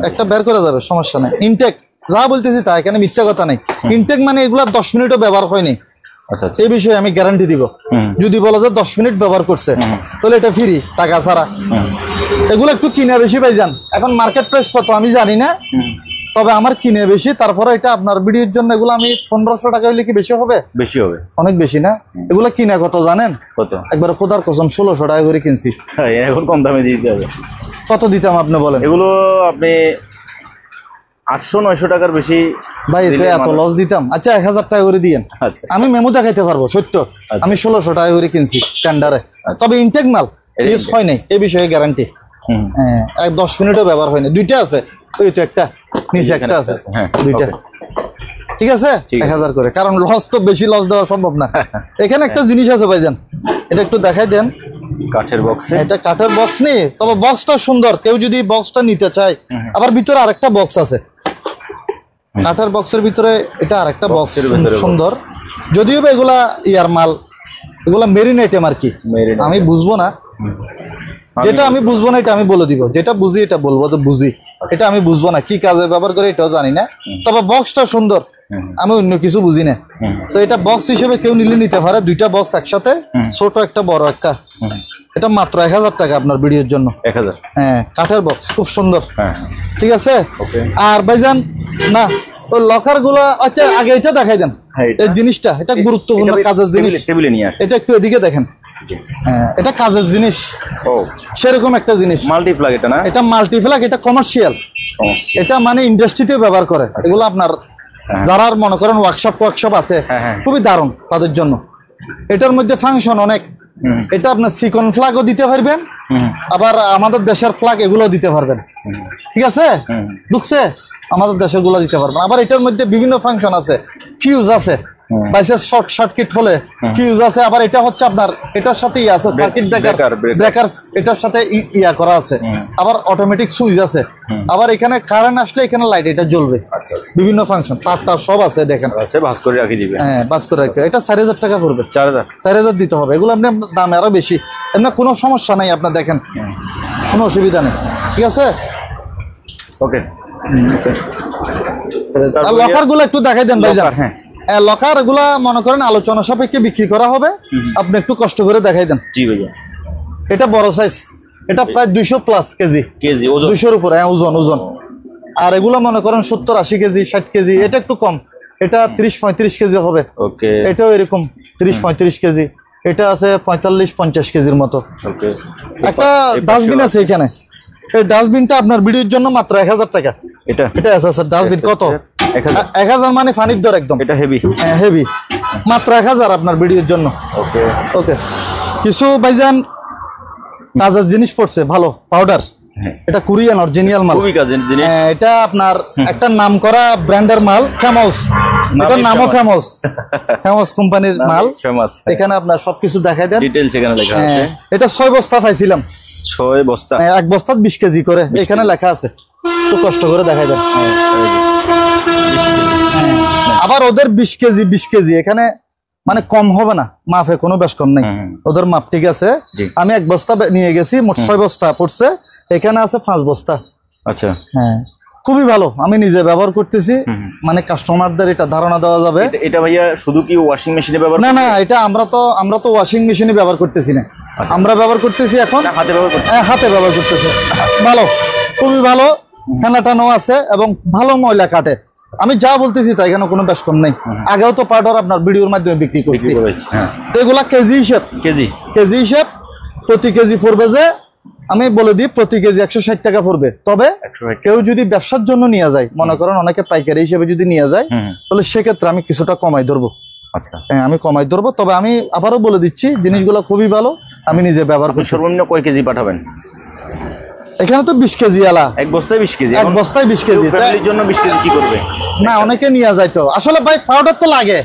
একটা বের করা যাবে, সমস্যা নেই। ইনটেক যা বলতেছি তা, এখানে মিথ্যা কথা নেই। ইনটেক মানে এগুলা 10 মিনিটও ব্যবহার হয়নি, এই বিষয়ে আমি গ্যারান্টি দিব। যদি বলা যায় 10 মিনিট ব্যবহার করছে, তাহলে এটা ফ্রি, টাকা ছাড়া। এগুলো একটু কিনে বেশি পাইজান। এখন মার্কেট প্রাইস কত আমি জানি না, তবে আমার কিনে বেশি। তারপরে এটা আপনার ভিডিওর জন্য এগুলো আমি 1500 টাকা হইলে কি বেশি হবে? বেশি হবে, অনেক বেশি না? এগুলো কিনে কত জানেন? কত? একবার খোদার কসম 1600 টাকা করে কিনছি। এখন কম দামে দিতে হবে। কত দিতাম আপনি বলেন? এগুলো আপনি 800-900 টাকার বেশি ভাই, তো এত লস দিতাম। আচ্ছা 1000 টাকা করে দিয়েন, আমি মেমো দেখাইতে পারবো। সত্য আমি 1600 টাকা করে কিনছি টেন্ডারে, তবে ইনটেক মাল ইউজ হয় নাই, এই বিষয়ে গ্যারান্টি। হ্যাঁ 10 মিনিটও ব্যবহার হয়নি। দুইটা আছে, ওই তো একটা নিচে একটা আছে, দুইটা। ঠিক আছে 1000 করে, কারণ লস তো বেশি লস দেওয়া সম্ভব না। এখানে একটা জিনিস আছে ভাইজান, এটা একটু দেখাই দেন। কাঠের বক্স, এটা কাঠের বক্স নেই, তবে বক্সটা সুন্দর। কেউ যদি বক্সটা নিতে চায়, আবার ভিতরে আরেকটা বক্স আছে। কাঠের বক্সের ভিতরে এটা আরেকটা বক্স সুন্দর। যদিও বা এগুলা ইয়ার মাল, এগুলা মেরিন আইটেম আর কি। আমি বুঝবো না, যেটা আমি বুঝবো না এটা আমি বলে দিব। যেটা বুঝি এটা বলবো যে বুঝি, এটা আমি বুঝবো না কি কাজে ব্যবহার করে এটাও জানি না, তবে বক্সটা সুন্দর। আমি অন্য কিছু বুঝি না। তো এটা বক্স হিসেবে কেউ নিলে নিতে পারে, দুইটা বক্স একসাথে, ছোট একটা বড় একটা। এটা মাত্র 1000 টাকা আপনার ভিডিওর জন্য। 1000? হ্যাঁ কাঠের বক্স, খুব সুন্দর। ঠিক আছে। আর ভাইজান না, ওই লকার গুলা, আচ্ছা আগে এটা দেখাই দেন। এই জিনিসটা, এটা গুরুত্বপূর্ণ কাজের জিনিস। এটা একটু এদিকে দেখেন। হ্যাঁ এটা কাজের জিনিস, সেরকম একটা জিনিস। মাল্টিপ্লাগ এটা না? এটা মাল্টিপ্লাগ, এটা কমার্শিয়াল। এটা মানে ইন্ডাস্ট্রিতে ব্যবহার করে। এগুলো আপনার যারা মনে করেন ওয়ার্কশপ আছে, খুবই দারুণ তাদের জন্য। এটার মধ্যে ফাংশন অনেক। এটা আপনার সিকন ফ্ল্যাগও দিতে পারবেন, আবার আমাদের দেশের ফ্ল্যাগ এগুলো দিতে পারবেন। ঠিক আছে, ঢুকছে? আমাদের দেশের গুলো দিতে পারবেন। আবার এটার মধ্যে বিভিন্ন ফাংশন আছে, ফিউজ আছে, বাইসেস শর্ট সার্কিট হলে ফিউজ আছে, আবার এটা হচ্ছে আপনার এটার সাথেই আছে সার্কিট ব্রেকার এটার সাথে ইয়া করা আছে, আবার অটোমেটিক সুইচ আছে, আবার এখানে কারেন্ট আসলে এখানে লাইট এটা জ্বলবে। বিভিন্ন ফাংশন তার সব আছে দেখেন, ভাঁজ করে রাখি দিবে। হ্যাঁ বাস করে রাখতে, এটা 4000 টাকা পড়বে। 4000 দিতে হবে। এগুলো আপনি দাম আরো বেশি, এমনি কোনো সমস্যা নাই, আপনার দেখেন কোনো অসুবিধা নেই, ঠিক আছে। ওকে, আর লকার গুলো একটু দেখাই দেন ভাইজান। হ্যাঁ লকার গুলা মনে করেন আলোচনা সাপেক্ষে বিক্রি করা হবে, আপনি একটু কষ্ট করে দেখাই দেন। জি ভাইয়া, এটা বড় সাইজ, এটা প্রায় 200+ কেজি, 200-র উপরে। হ্যাঁ ওজন। আর এগুলো মনে করেন 70-80 কেজি, 60 কেজি, এটা একটু কম, এটা 30-35 কেজি হবে। ওকে, এটাও এরকম 30-35 কেজি, এটা আছে 45-50 কেজির মতো। ওকে, একটা ডাস্টবিন আছে এখানে, এই ডাস্টবিনটা আপনার ভিডিওর জন্য মাত্র 1000 টাকা। এটা আছে স্যার ডাস্টবিন কত? 1000 মানে ফানির দর একদম, এটা হেভি। হ্যাঁ হেভি, মাত্র 1000 আপনার ভিডিওর জন্য। ওকে ওকে, কিছু ভাইজান কাজের জিনিস পড়ছে ভালো পাউডার, এটা কোরিয়ান অরিজিনাল মাল। এটা আপনার একটা নাম করা ব্র্যান্ডের মাল, ফেমাস, এটার নামও ফেমাস কোম্পানির মাল। এখানে আপনার সবকিছু দেখাই দেন, ডিটেইলস এখানে লেখা আছে। এটা 6 বস্তা পাইছিলাম, 6 বস্তা, এক বস্তা 20 কেজি করে এখানে লেখা আছে, একটু কষ্ট করে দেখাই দেন। আবার ওদের 20 কেজি এখানে মানে কম হবে না, মাপে কোনো বেশ কম নেই, ওদের মাপ ঠিক আছে। আমি এক বস্তা নিয়ে গেছি, মোট 6 বস্তা পড়ছে, এখানে আছে 5 বস্তা। আচ্ছা, হ্যাঁ খুবই ভালো, আমি নিজে ব্যবহার করতেছি, মানে কাস্টমারদের এটা ধারণা দেওয়া যাবে। এটা ভাইয়া শুধু কি ওয়াশিং মেশিনে ব্যবহার? না, এটা আমরা তো ওয়াশিং মেশিনে ব্যবহার করতেছি না, আমরা ব্যবহার করতেছি এখন হাতে ব্যবহার করতেছি। ভালো, খুবই ভালো, ফেনাটানো আছে এবং ভালো ময়লা কাটে। আমি যা বলতেছি তাই, এখানে কোনো বেশ কম নেই। আগেও তো পাউডার আপনার ভিডিওর মাধ্যমে বিক্রি করছি। এগুলা কেজি হিসেব প্রতি কেজি পড়বে, যে আমি বলে দিই প্রতি কেজি 160 টাকা পড়বে। তবে কেউ যদি ব্যবসার জন্য নিয়ে যায়, মনে করেন অনেকে পাইকারি হিসেবে যদি নিয়ে যায়, তাহলে সেক্ষেত্রে আমি কিছুটা কমাই ধরবো। আচ্ছা, হ্যাঁ আমি কমাই ধরবো। তবে আমি আবারও বলে দিচ্ছি জিনিসগুলো খুবই ভালো, আমি নিজে ব্যবহার করি। সর্বনিম্ন কয় কেজি পাঠাবেন? এখানে তো 20 কেজি আলা, এক বস্তায় 20 কেজি। এক বস্তায় 20 কেজি, ফ্যামিলির জন্য 20 কেজি কি করবে? না, অনেকে নিয়ে যায় তো। আসলে ভাই পাউডার তো লাগে,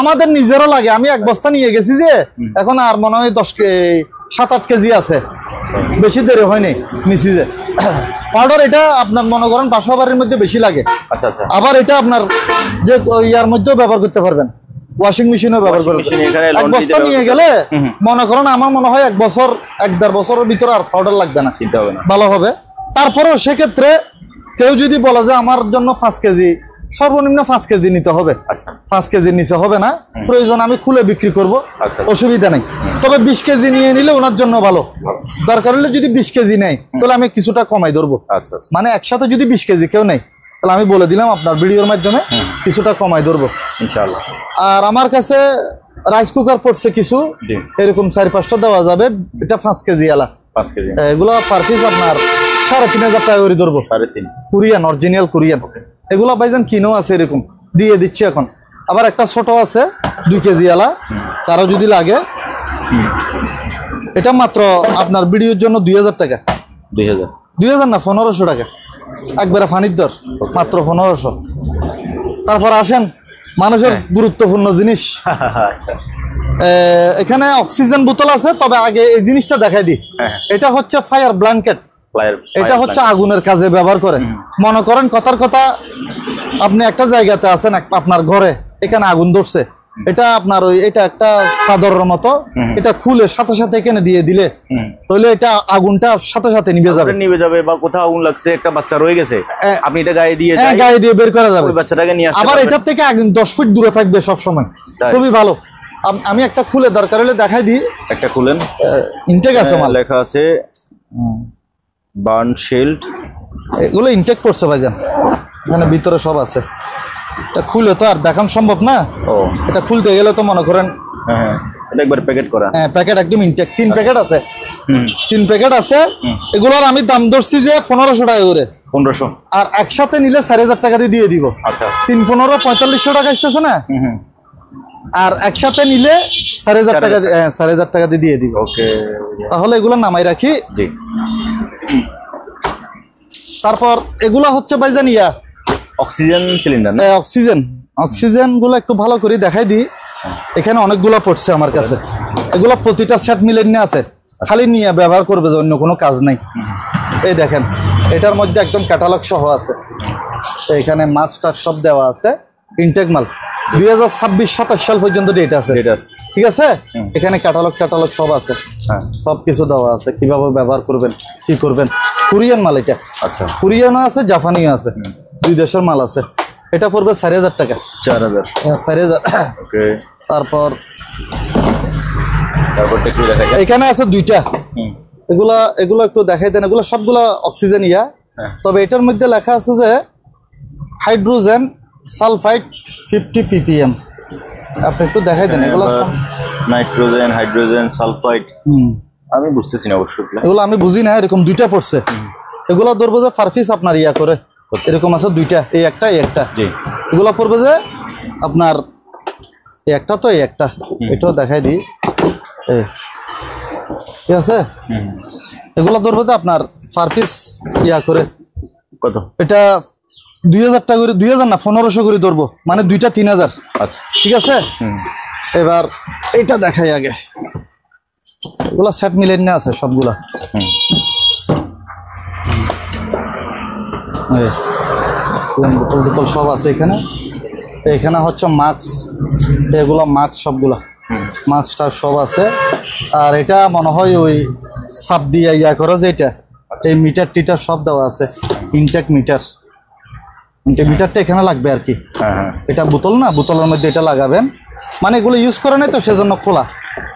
আমাদের নিজেরও লাগে। আমি এক বস্তা নিয়ে গেছি, যে এখন আর মনে হয় 7-8 কেজি আছে, বেশি দেরি হয়নি নিছি যে পাউডার। এটা আপনার মনে করেন বাসাবাড়ির মধ্যে বেশি লাগে। আচ্ছা আচ্ছা, আবার এটা আপনার যে ইয়ার মধ্যেও ব্যবহার করতে পারবেন, ওয়াশিং মেশিনেও ব্যবহার করবেন। এক বস্তা নিয়ে গেলে মনে করেন আমার মনে হয় 1-1.5 বছরের ভিতরে আর পাউডার লাগবে না, ভালো হবে। তারপরেও সেক্ষেত্রে কেউ যদি বলে যে আমার জন্য 5 কেজি, সর্বনিম্ন 5 কেজি নিতে হবে। 5 কেজির নিচে হবে না, প্রয়োজন আমি খুলে বিক্রি করব, অসুবিধা নেই। তবে 20 কেজি নিয়ে নিলে ওনার জন্য ভালো। দরকার হলে যদি 20 কেজি নেয়, তাহলে আমি কিছুটা কমাই ধরবো। মানে একসাথে যদি 20 কেজি কেউ নেই, তাহলে আমি বলে দিলাম আপনার ভিডিওর মাধ্যমে কিছুটা কমাই ধরবো ইনশাআল্লাহ। আর আমার কাছে রাইস কুকার পড়ছে কিছু, এরকম 4-5টা দেওয়া যাবে। এটা 5 কেজি আলা, 5 কেজি, এগুলো পার পিস আপনার 3500 টাকা করে ধরবো। 3.5 কোরিয়ান, অরিজিনাল কোরিয়ান। এগুলো ভাইজান কিনো আছে, এরকম দিয়ে দিচ্ছি এখন। আবার একটা ছোট আছে 2 কেজি আলা, কারো যদি লাগে। এটা মাত্র আপনার ভিডিওর জন্য 2000 টাকা। 2000 না, 1500 টাকা, একবারে ফানির দর, মাত্র 1500। তারপর আসেন মানুষের গুরুত্বপূর্ণ জিনিস, এখানে অক্সিজেন বোতল আছে। তবে আগে এই জিনিসটা দেখাই দিই, এটা হচ্ছে ফায়ার ব্ল্যাঙ্কেট। এটা হচ্ছে আগুনের কাজে ব্যবহার করে। মনে করেন কথার কথা, আপনি একটা জায়গাতে আছেন, আপনার ঘরে এখানে আগুন ধরছে, এটা আপনার এটা একটা চাদরের মতো, এটা খুলে সাথে সাথে এখানে দিয়ে দিলে, তাহলে এটা আগুনটা সাথে সাথে নিভে যাবে। বা কোথাও আগুন লাগছে, একটা বাচ্চা রয়ে গেছে, আপনি এটা গায়ে দিয়ে বের করা যাবে, বাচ্চাটাকে নিয়ে আসতে আবার এটার থেকে আগুন 10 ফিট দূরে থাকবে সব সময়, খুবই ভালো। আমি একটা খুলে দরকার হলে দেখাই দিই। একটা খুলেন, ইনটেক আছে, মাল লেখা আছে বার্ন শিল্ড, এগুলো ইনটেক করছে ভাইজান, এখানে ভিতরে সব আছে। এটা খুলে তো আর দেখানো সম্ভব না। এটা খুলতে গেলে তো মনে করেন এটা একবার প্যাকেট করা। হ্যাঁ, প্যাকেট একদম ইনটেক। 3 প্যাকেট আছে, 3 প্যাকেট আছে। এগুলোর আমি দাম ধরছি যে 1500 টাকা করে। 1500, আর একসাথে নিলে 4000 টাকা দিয়ে দিব। আচ্ছা, 3-15 4500 টাকা আসতেছে না। আর একসাথে নিলে 4000 টাকা, 4000 টাকা দিয়ে দিব। ওকে, তাহলে এগুলো নামাই রাখি। জি। তারপর এগুলা হচ্ছে ভাইজান ইয়া অক্সিজেন সিলিন্ডার, অক্সিজেন। অক্সিজেন গুলো একটু ভালো করে দেখাই দিই। এখানে অনেকগুলো পড়ছে আমার কাছে, এগুলো প্রতিটা সেট মিলে নিয়ে আছে, খালি নিয়ে ব্যবহার করবে, অন্য কোনো কাজ নাই। এই দেখেন এটার মধ্যে একদম ক্যাটালগ সহ আছে, এখানে মাছ টাছ সব দেওয়া আছে, ইনটেক মাল 2026-27 সাল পর্যন্ত ডেট আছে, ঠিক আছে। এখানে ক্যাটালগ সব আছে, সব কিছু দেওয়া আছে, কিভাবে ব্যবহার করবেন কি করবেন। কোরিয়ান মাল এটা, আচ্ছা কোরিয়ানও আছে জাপানিও আছে, দুই দেশের মাল আছে। এটা পড়বে 4000 টাকা। 4000। 4000। ওকে, তারপর তারপরটা একটু দেখা যায়। এখানে আছে দুইটা, এগুলো একটু দেখাই দেন। এগুলো সবগুলো অক্সিজেন ইয়া, তবে এটার মধ্যে লেখা আছে যে হাইড্রোজেন সালফাইড 50 ppm। আপনি একটু দেখাই দেন। এগুলো নাইট্রোজেন, হাইড্রোজেন, সালফাইড, আমি বুঝতেছি না অবশ্য, এগুলো আমি বুঝি না। এরকম দুইটা পড়ছে, এগুলো ধরবো যে পারফিস আপনার ইয়া করে, এরকম আছে দুইটা, এই একটা এই একটা। এগুলো পড়বে যে আপনার এই একটা, তো এই একটা, এটাও দেখাই দিই, ঠিক আছে। এগুলো ধরবো যে আপনার পারফিস ইয়া করে কত? এটা 2000 টাকা করে, 2000 না 1500 করে ধরবো, মানে দুইটা 3000। আচ্ছা ঠিক আছে। এবার এইটা দেখাই আগে, এগুলা সেট মিলে নিয়ে আছে সবগুলা। বোতল সব আছে এখানে। এখানে হচ্ছে মাস্ক, এগুলো মাস্ক সবগুলা, মাস্কটা সব আছে। আর এটা মনে হয় ওই সাপ দিয়ে ইয়া করে যে এটা, এই মিটার টিটার সব দেওয়া আছে, ইনটেক মিটার। মিটারটা এখানে লাগবে আর কি। এটা বোতল না, বোতলের মধ্যে এটা লাগাবেন, মানে এগুলো ইউজ করে নাই তো সেজন্য খোলা।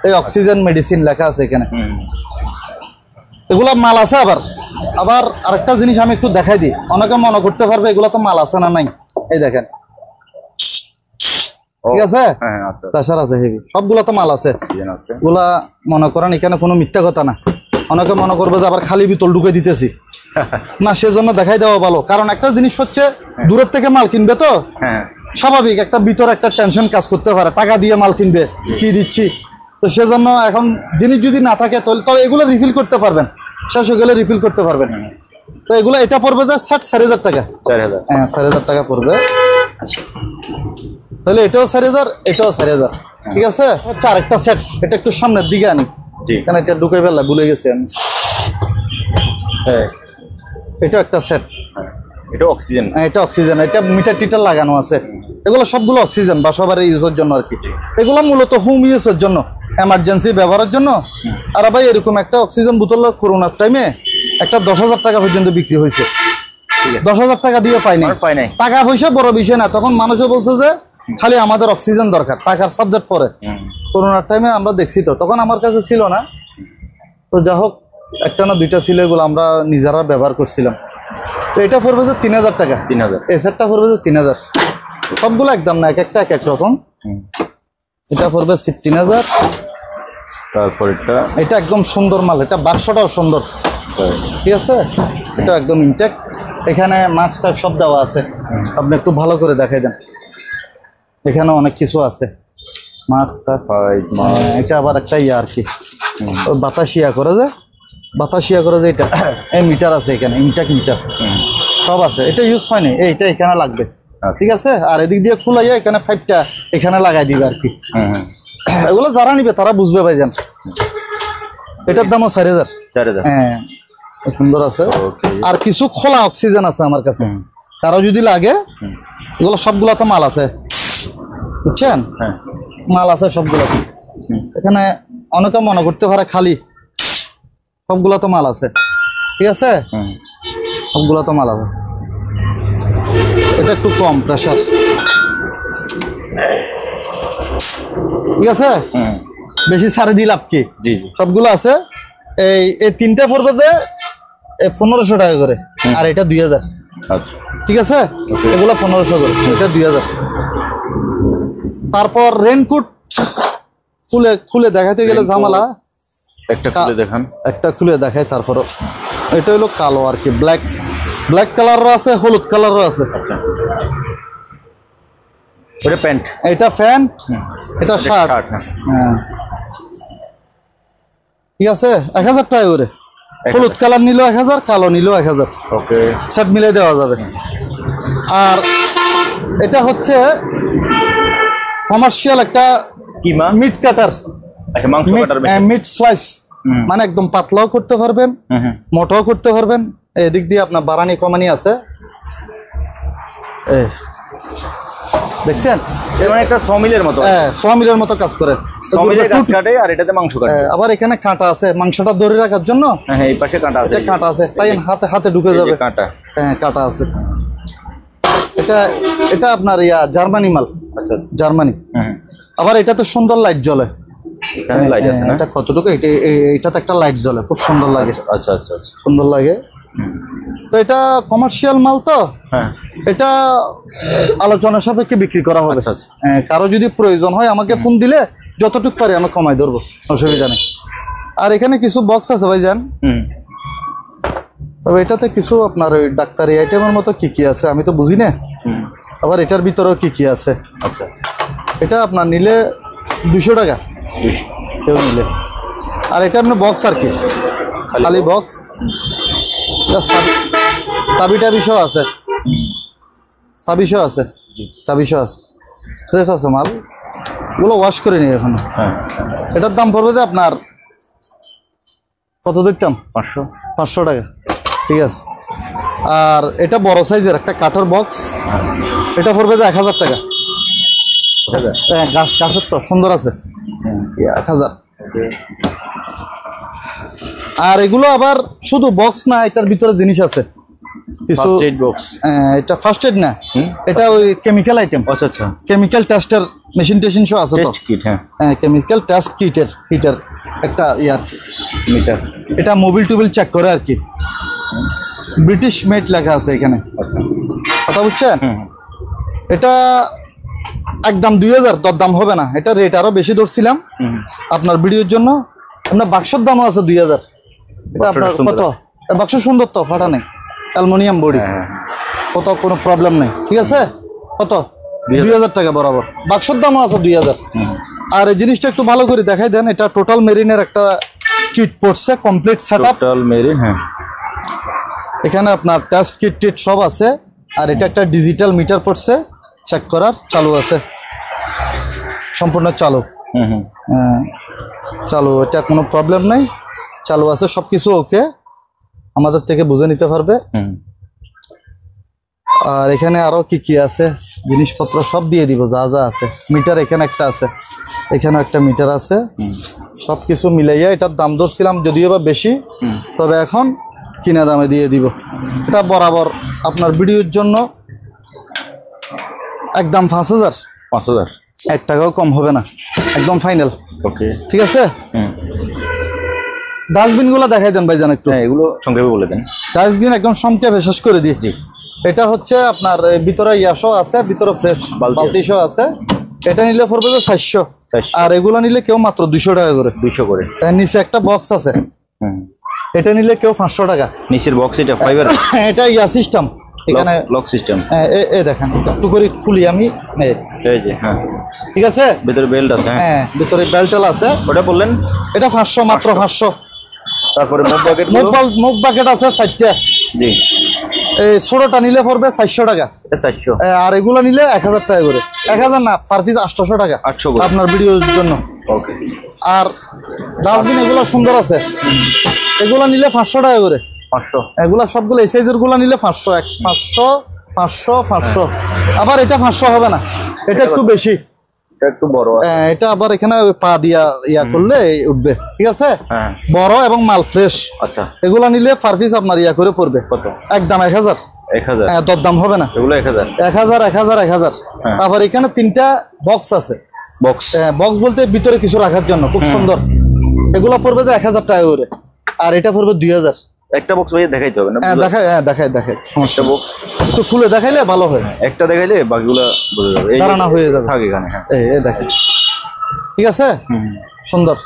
এই অক্সিজেন মেডিসিন লেখা আছে এখানে, এগুলা মাল আছে। আবার আবার আরেকটা জিনিস আমি একটু দেখাই দিই, অনেকে মনে করতে পারবে এগুলা তো মাল আছে না নাই। এই দেখেন, ঠিক আছে, প্রেসার আছে হেভি, সবগুলা তো মাল আছে। এগুলা মনে করেন এখানে কোনো মিথ্যা কথা না। অনেকে মনে করবে যে আবার খালি বোতল ঢুকে দিতেছি না, সেজন্য দেখাই দেওয়া ভালো। কারণ একটা জিনিস হচ্ছে দূরের থেকে মাল কিনবে তো স্বাভাবিক একটা ভিতরে একটা টেনশন কাজ করতে পারে, টাকা দিয়ে মাল কিনবে, কি দিচ্ছি। তো সেজন্য এখন জিনিস যদি না থাকে তবে এগুলো রিফিল করতে পারবেন, শেষ হয়ে গেলে রিফিল করতে পারবেন। তো এগুলো এটা পড়বে যে 4000 টাকা। 4000, হ্যাঁ 4000 টাকা পড়বে। তাহলে এটাও 4000, এটাও 4000, ঠিক আছে। হচ্ছে আরেকটা সেট, এটা একটু সামনের দিকে আনি, কেন এটা ঢুকে ফেললা ভুলে গেছি আমি। হ্যাঁ এটা একটা সেট, এটা অক্সিজেন, এটা অক্সিজেন, এটা মিটার টিটার লাগানো আছে। এগুলো সবগুলো অক্সিজেন বা সবার ইউজের জন্য আর কি। এগুলো মূলত হোম ইউজের জন্য, এমার্জেন্সি ব্যবহারের জন্য। আর ভাই এরকম একটা অক্সিজেন বোতল করোনার টাইমে একটা 10,000 টাকা পর্যন্ত বিক্রি হয়েছে। 10,000 টাকা দিয়ে পাইনি, টাকা পয়সা বড় বিষয় না। তখন মানুষও বলছে যে খালি আমাদের অক্সিজেন দরকার, টাকার সাবজেক্ট পরে। করোনার টাইমে আমরা দেখছি তো, তখন আমার কাছে ছিল না। তো যা হোক একটা না দুইটা ছিল, এগুলো আমরা নিজেরা ব্যবহার করছিলাম। তো এটা পড়বে যে 3000 টাকা। 3000, এই সেটটা পড়বে যে 3000। সবগুলো একদম না, এক একটা এক এক রকম। এটা পড়বে 3000। তারপর এটা একদম সুন্দর মাল, এটা বাক্সটাও সুন্দর, ঠিক আছে। এটা একদম ইনটেক, এখানে মাছ টাছ সব দেওয়া আছে। আপনি একটু ভালো করে দেখাই দেন, এখানে অনেক কিছু আছে, মাছ টাছ। এটা আবার একটা ইয়ে আর কি, বাতাসিয়া করে যে, বাতাসিয়া করে যে এটা এই মিটার আছে এখানে, ইনটেক মিটার সব আছে। এটা ইউজ হয়নি, এইটা এখানে লাগবে, ঠিক আছে। আর এদিক দিয়ে খুলাইয়া এখানে 5টা এখানে লাগাই দিবে আর কি। এগুলো যারা নিবে তারা বুঝবে ভাইজান। এটার দামও 4000। হ্যাঁ সুন্দর আছে। আর কিছু খোলা অক্সিজেন আছে আমার কাছে, কারো যদি লাগে। এগুলো সবগুলো তো মাল আছে, বুঝছেন, মাল আছে সবগুলো। এখানে অনেকে মনে করতে পারে খালি, সবগুলো তো মাল আছে, ঠিক আছে। সবগুলো তো মাল আছে। এটা একটু কম প্রেসার, ঠিক আছে, বেশি ছাড়ে দিই লাভ কি। সবগুলো আছে। এই তিনটা পড়বে যে 1500 টাকা করে, আর এটা 2000। আচ্ছা ঠিক আছে, এগুলো 1500 করে, এটা 2000। তারপর রেনকোট খুলে দেখাতে গেলে ঝামেলা। একটা খুলে দেখান, একটা খুলে দেখাই। তারপর এটা হলো কালো আর কি, ব্ল্যাক কালারও আছে, হলুদ কালারও আছে। আচ্ছা এটা প্যান্ট, এটা ফ্যান, এটা শার্ট। হ্যাঁ ঠিক আছে, 1000 টাকা করে। হলুদ কালার নিল 1000, কালো নিল 1000। ওকে, সেট মিলে দেওয়া যাবে। আর এটা হচ্ছে কমার্শিয়াল একটা কি মাছ? মিট কাটার, আচ্ছা, মাংস কাটার মেশিন। মিট স্লাইস, মানে একদম পাতলাও করতে পারবেন, মোটাও করতে পারবেন। এদিক দিয়ে আপনার বারানি কমানি আছে, দেখছেন? এর মানে একটা সমিলের মতো। হ্যাঁ, 100 মিলের মতো কাজ করে। সমিলে গাছ কাটে আর এটাতে মাংস কাটে। আবার এখানে কাঁটা আছে মাংসটা ধরে রাখার জন্য। হ্যাঁ, এই পাশে কাঁটা আছে। কাঁটা আছে, চাইন হাতে হাতে ঢুকে যাবে। কাঁটা, হ্যাঁ, কাঁটা আছে। এটা আপনার জার্মানি মাল। আচ্ছা আচ্ছা, জার্মানি। আবার এটাতে সুন্দর লাইট জ্বলে। এখানে লাইট আছে না? এটা কতটুকু, এটাতে একটা লাইট জ্বলে, খুব সুন্দর লাগে। আচ্ছা আচ্ছা আচ্ছা, সুন্দর লাগে। তো এটা কমার্শিয়াল মাল, তো হ্যাঁ, এটা আলোচনা সাপেক্ষে বিক্রি করা হবে। আচ্ছা আচ্ছা, কারো যদি প্রয়োজন হয় আমাকে ফোন দিলে যতটুকু পারে আমি কমাই ধরবো, অসুবিধা নেই। আর এখানে কিছু বক্স আছে ভাইজান, তবে এটাতে কিছু আপনার ওই ডাক্তারি আইটেমের মতো কি কি আছে আমি তো বুঝি না। আবার এটার ভিতরেও কি কি আছে। আচ্ছা, এটা আপনার নিলে 200 টাকা কেউ নিলে। আর এটা আপনার বক্স আর কি, খালি বক্স। চাবিটা বিষয় আছে, চাবিশো আছে, চাবিশো আছে, ফ্রেশ আছে মাল, ওগুলো ওয়াশ করে নিই এখনো। এটার দাম পড়বে যে আপনার কত দিতাম, 500 টাকা, ঠিক আছে। আর এটা বড় সাইজের একটা কাঠের বক্স, এটা পড়বে যে 1000 টাকা। হ্যাঁ, গাছের তো সুন্দর আছে, 1000। আর এগুলো আবার শুধু বক্স না, এটার ভিতরে জিনিস আছে কিছু। এটা ফার্স্ট এড না, এটা ওই কেমিক্যাল আইটেম। আচ্ছা আচ্ছা, কেমিক্যাল টেস্টের মেশিন টেশিন সব আছে তো। হ্যাঁ, কেমিক্যাল টেস্ট কিটের একটা ইয়ার মিটার। এটা মোবিল টুবিল চেক করে আর কি। ব্রিটিশ মেড লেখা আছে এখানে, কথা বুঝছেন? এটা একদম 2000, দরদাম হবে না। এটা রেট আরো বেশি ধরছিলাম আপনার ভিডিওর জন্য। আপনার বাক্সর দামও আছে 2000। এটা আপনার কত? বাক্স সুন্দর তো, ফাটা নেই, অ্যালুমিনিয়াম বডি, কত কোনো প্রবলেম নেই, ঠিক আছে। কত? 2000 টাকা বরাবর। বাক্সর দামও আছে 2000। আর এই জিনিসটা একটু ভালো করে দেখাই দেন। এটা টোটাল মেরিনের একটা কিট পড়ছে, কমপ্লিট সেটআপ। টোটাল মেরিন, হ্যাঁ। এখানে আপনার টেস্ট কিট টিট সব আছে। আর এটা একটা ডিজিটাল মিটার পড়ছে, চেক করার, চালু আছে, সম্পূর্ণ চালু। চালু, এটা কোনো প্রবলেম নাই, চালু আছে, সবকিছু ওকে, আমাদের থেকে বুঝে নিতে পারবে। আর এখানে আরো কি কি আছে জিনিসপত্র সব দিয়ে দিব, যা যা আছে। মিটার এখানে একটা আছে, এখানে একটা মিটার আছে, সবকিছু মিলাইয়া এটার দাম ধরছিলাম যদিও বা বেশি, তবে এখন কিনা দামে দিয়ে দিব। এটা বরাবর আপনার ভিডিওর জন্য একদম 5000। 1 টাকাও কম হবে না, একদম ফাইনাল। ওকে, ঠিক আছে। ডাস্টবিন গুলো দেখাই দেন ভাইজান একটু। এগুলো সংক্ষেপে বলে দেন। ডাস্টবিন একদম সংক্ষেপে শেষ করে দিই। এটা হচ্ছে আপনার ভিতরে ইয়াশো আছে, ভিতরে ফ্রেশ বালতিশো আছে। এটা নিলে পড়বে যে 400, আর এগুলো নিলে কেউ মাত্র 200 টাকা করে। 200 করে। নিচে একটা বক্স আছে, এটা নিলে কেউ 500 টাকা। নিচের বক্স এটা ফাইবার? এটা ইয়া সিস্টেম, এখানে লক সিস্টেম। এই দেখেন, একটু করে খুলি আমি, এই যে, হ্যাঁ, ঠিক আছে। ভিতরে বেল্ট আছে, হ্যাঁ, ভিতরে বেল্টেল আছে। ওটা বললেন এটা 500, মাত্র 500। তারপরে মুখ বাকেট আছে 4টা। জি। এই ছোটটা নিলে পড়বে 400 টাকা। এটা 400। আর এগুলো নিলে 1000 টাকা করে। 1000 না, পার পিস 800 টাকা। 800 করে আপনার ভিডিওর জন্য। ওকে। আর ডাস্টবিন এগুলো সুন্দর আছে, এগুলো নিলে 500 টাকা করে। 500। এগুলা সবগুলো এই সাইজের গুলো নিলে 500, 500। আবার এটা 500 হবে না, এটা একটু বেশি, এটা একটু বড়। এটা আবার এখানে পা দিয়া ইয়া করলে উঠবে, ঠিক আছে। বড় এবং মাল ফ্রেশ। আচ্ছা, এগুলা নিলে পার পিস আপনার ইয়া করে পড়বে কত? একদম 1000। 1000? হ্যাঁ, দরদাম হবে না। এগুলো 1000। 1000। তারপর এখানে 3টা বক্স আছে। বক্স বলতে ভিতরে কিছু রাখার জন্য, খুব সুন্দর। এগুলো পড়বে যে 1000 টাকা করে, আর এটা পড়বে 2000। একটা বক্স ভাই দেখাইতে হবে না? দেখাই সমস্যা। বক্স একটু খুলে দেখাইলে ভালো হয়। একটা দেখাইলে বাকিগুলো বোঝা যাবে, ধারণা হয়ে যাবে। থাকে এখানে। এই দেখেন, ঠিক আছে, সুন্দর।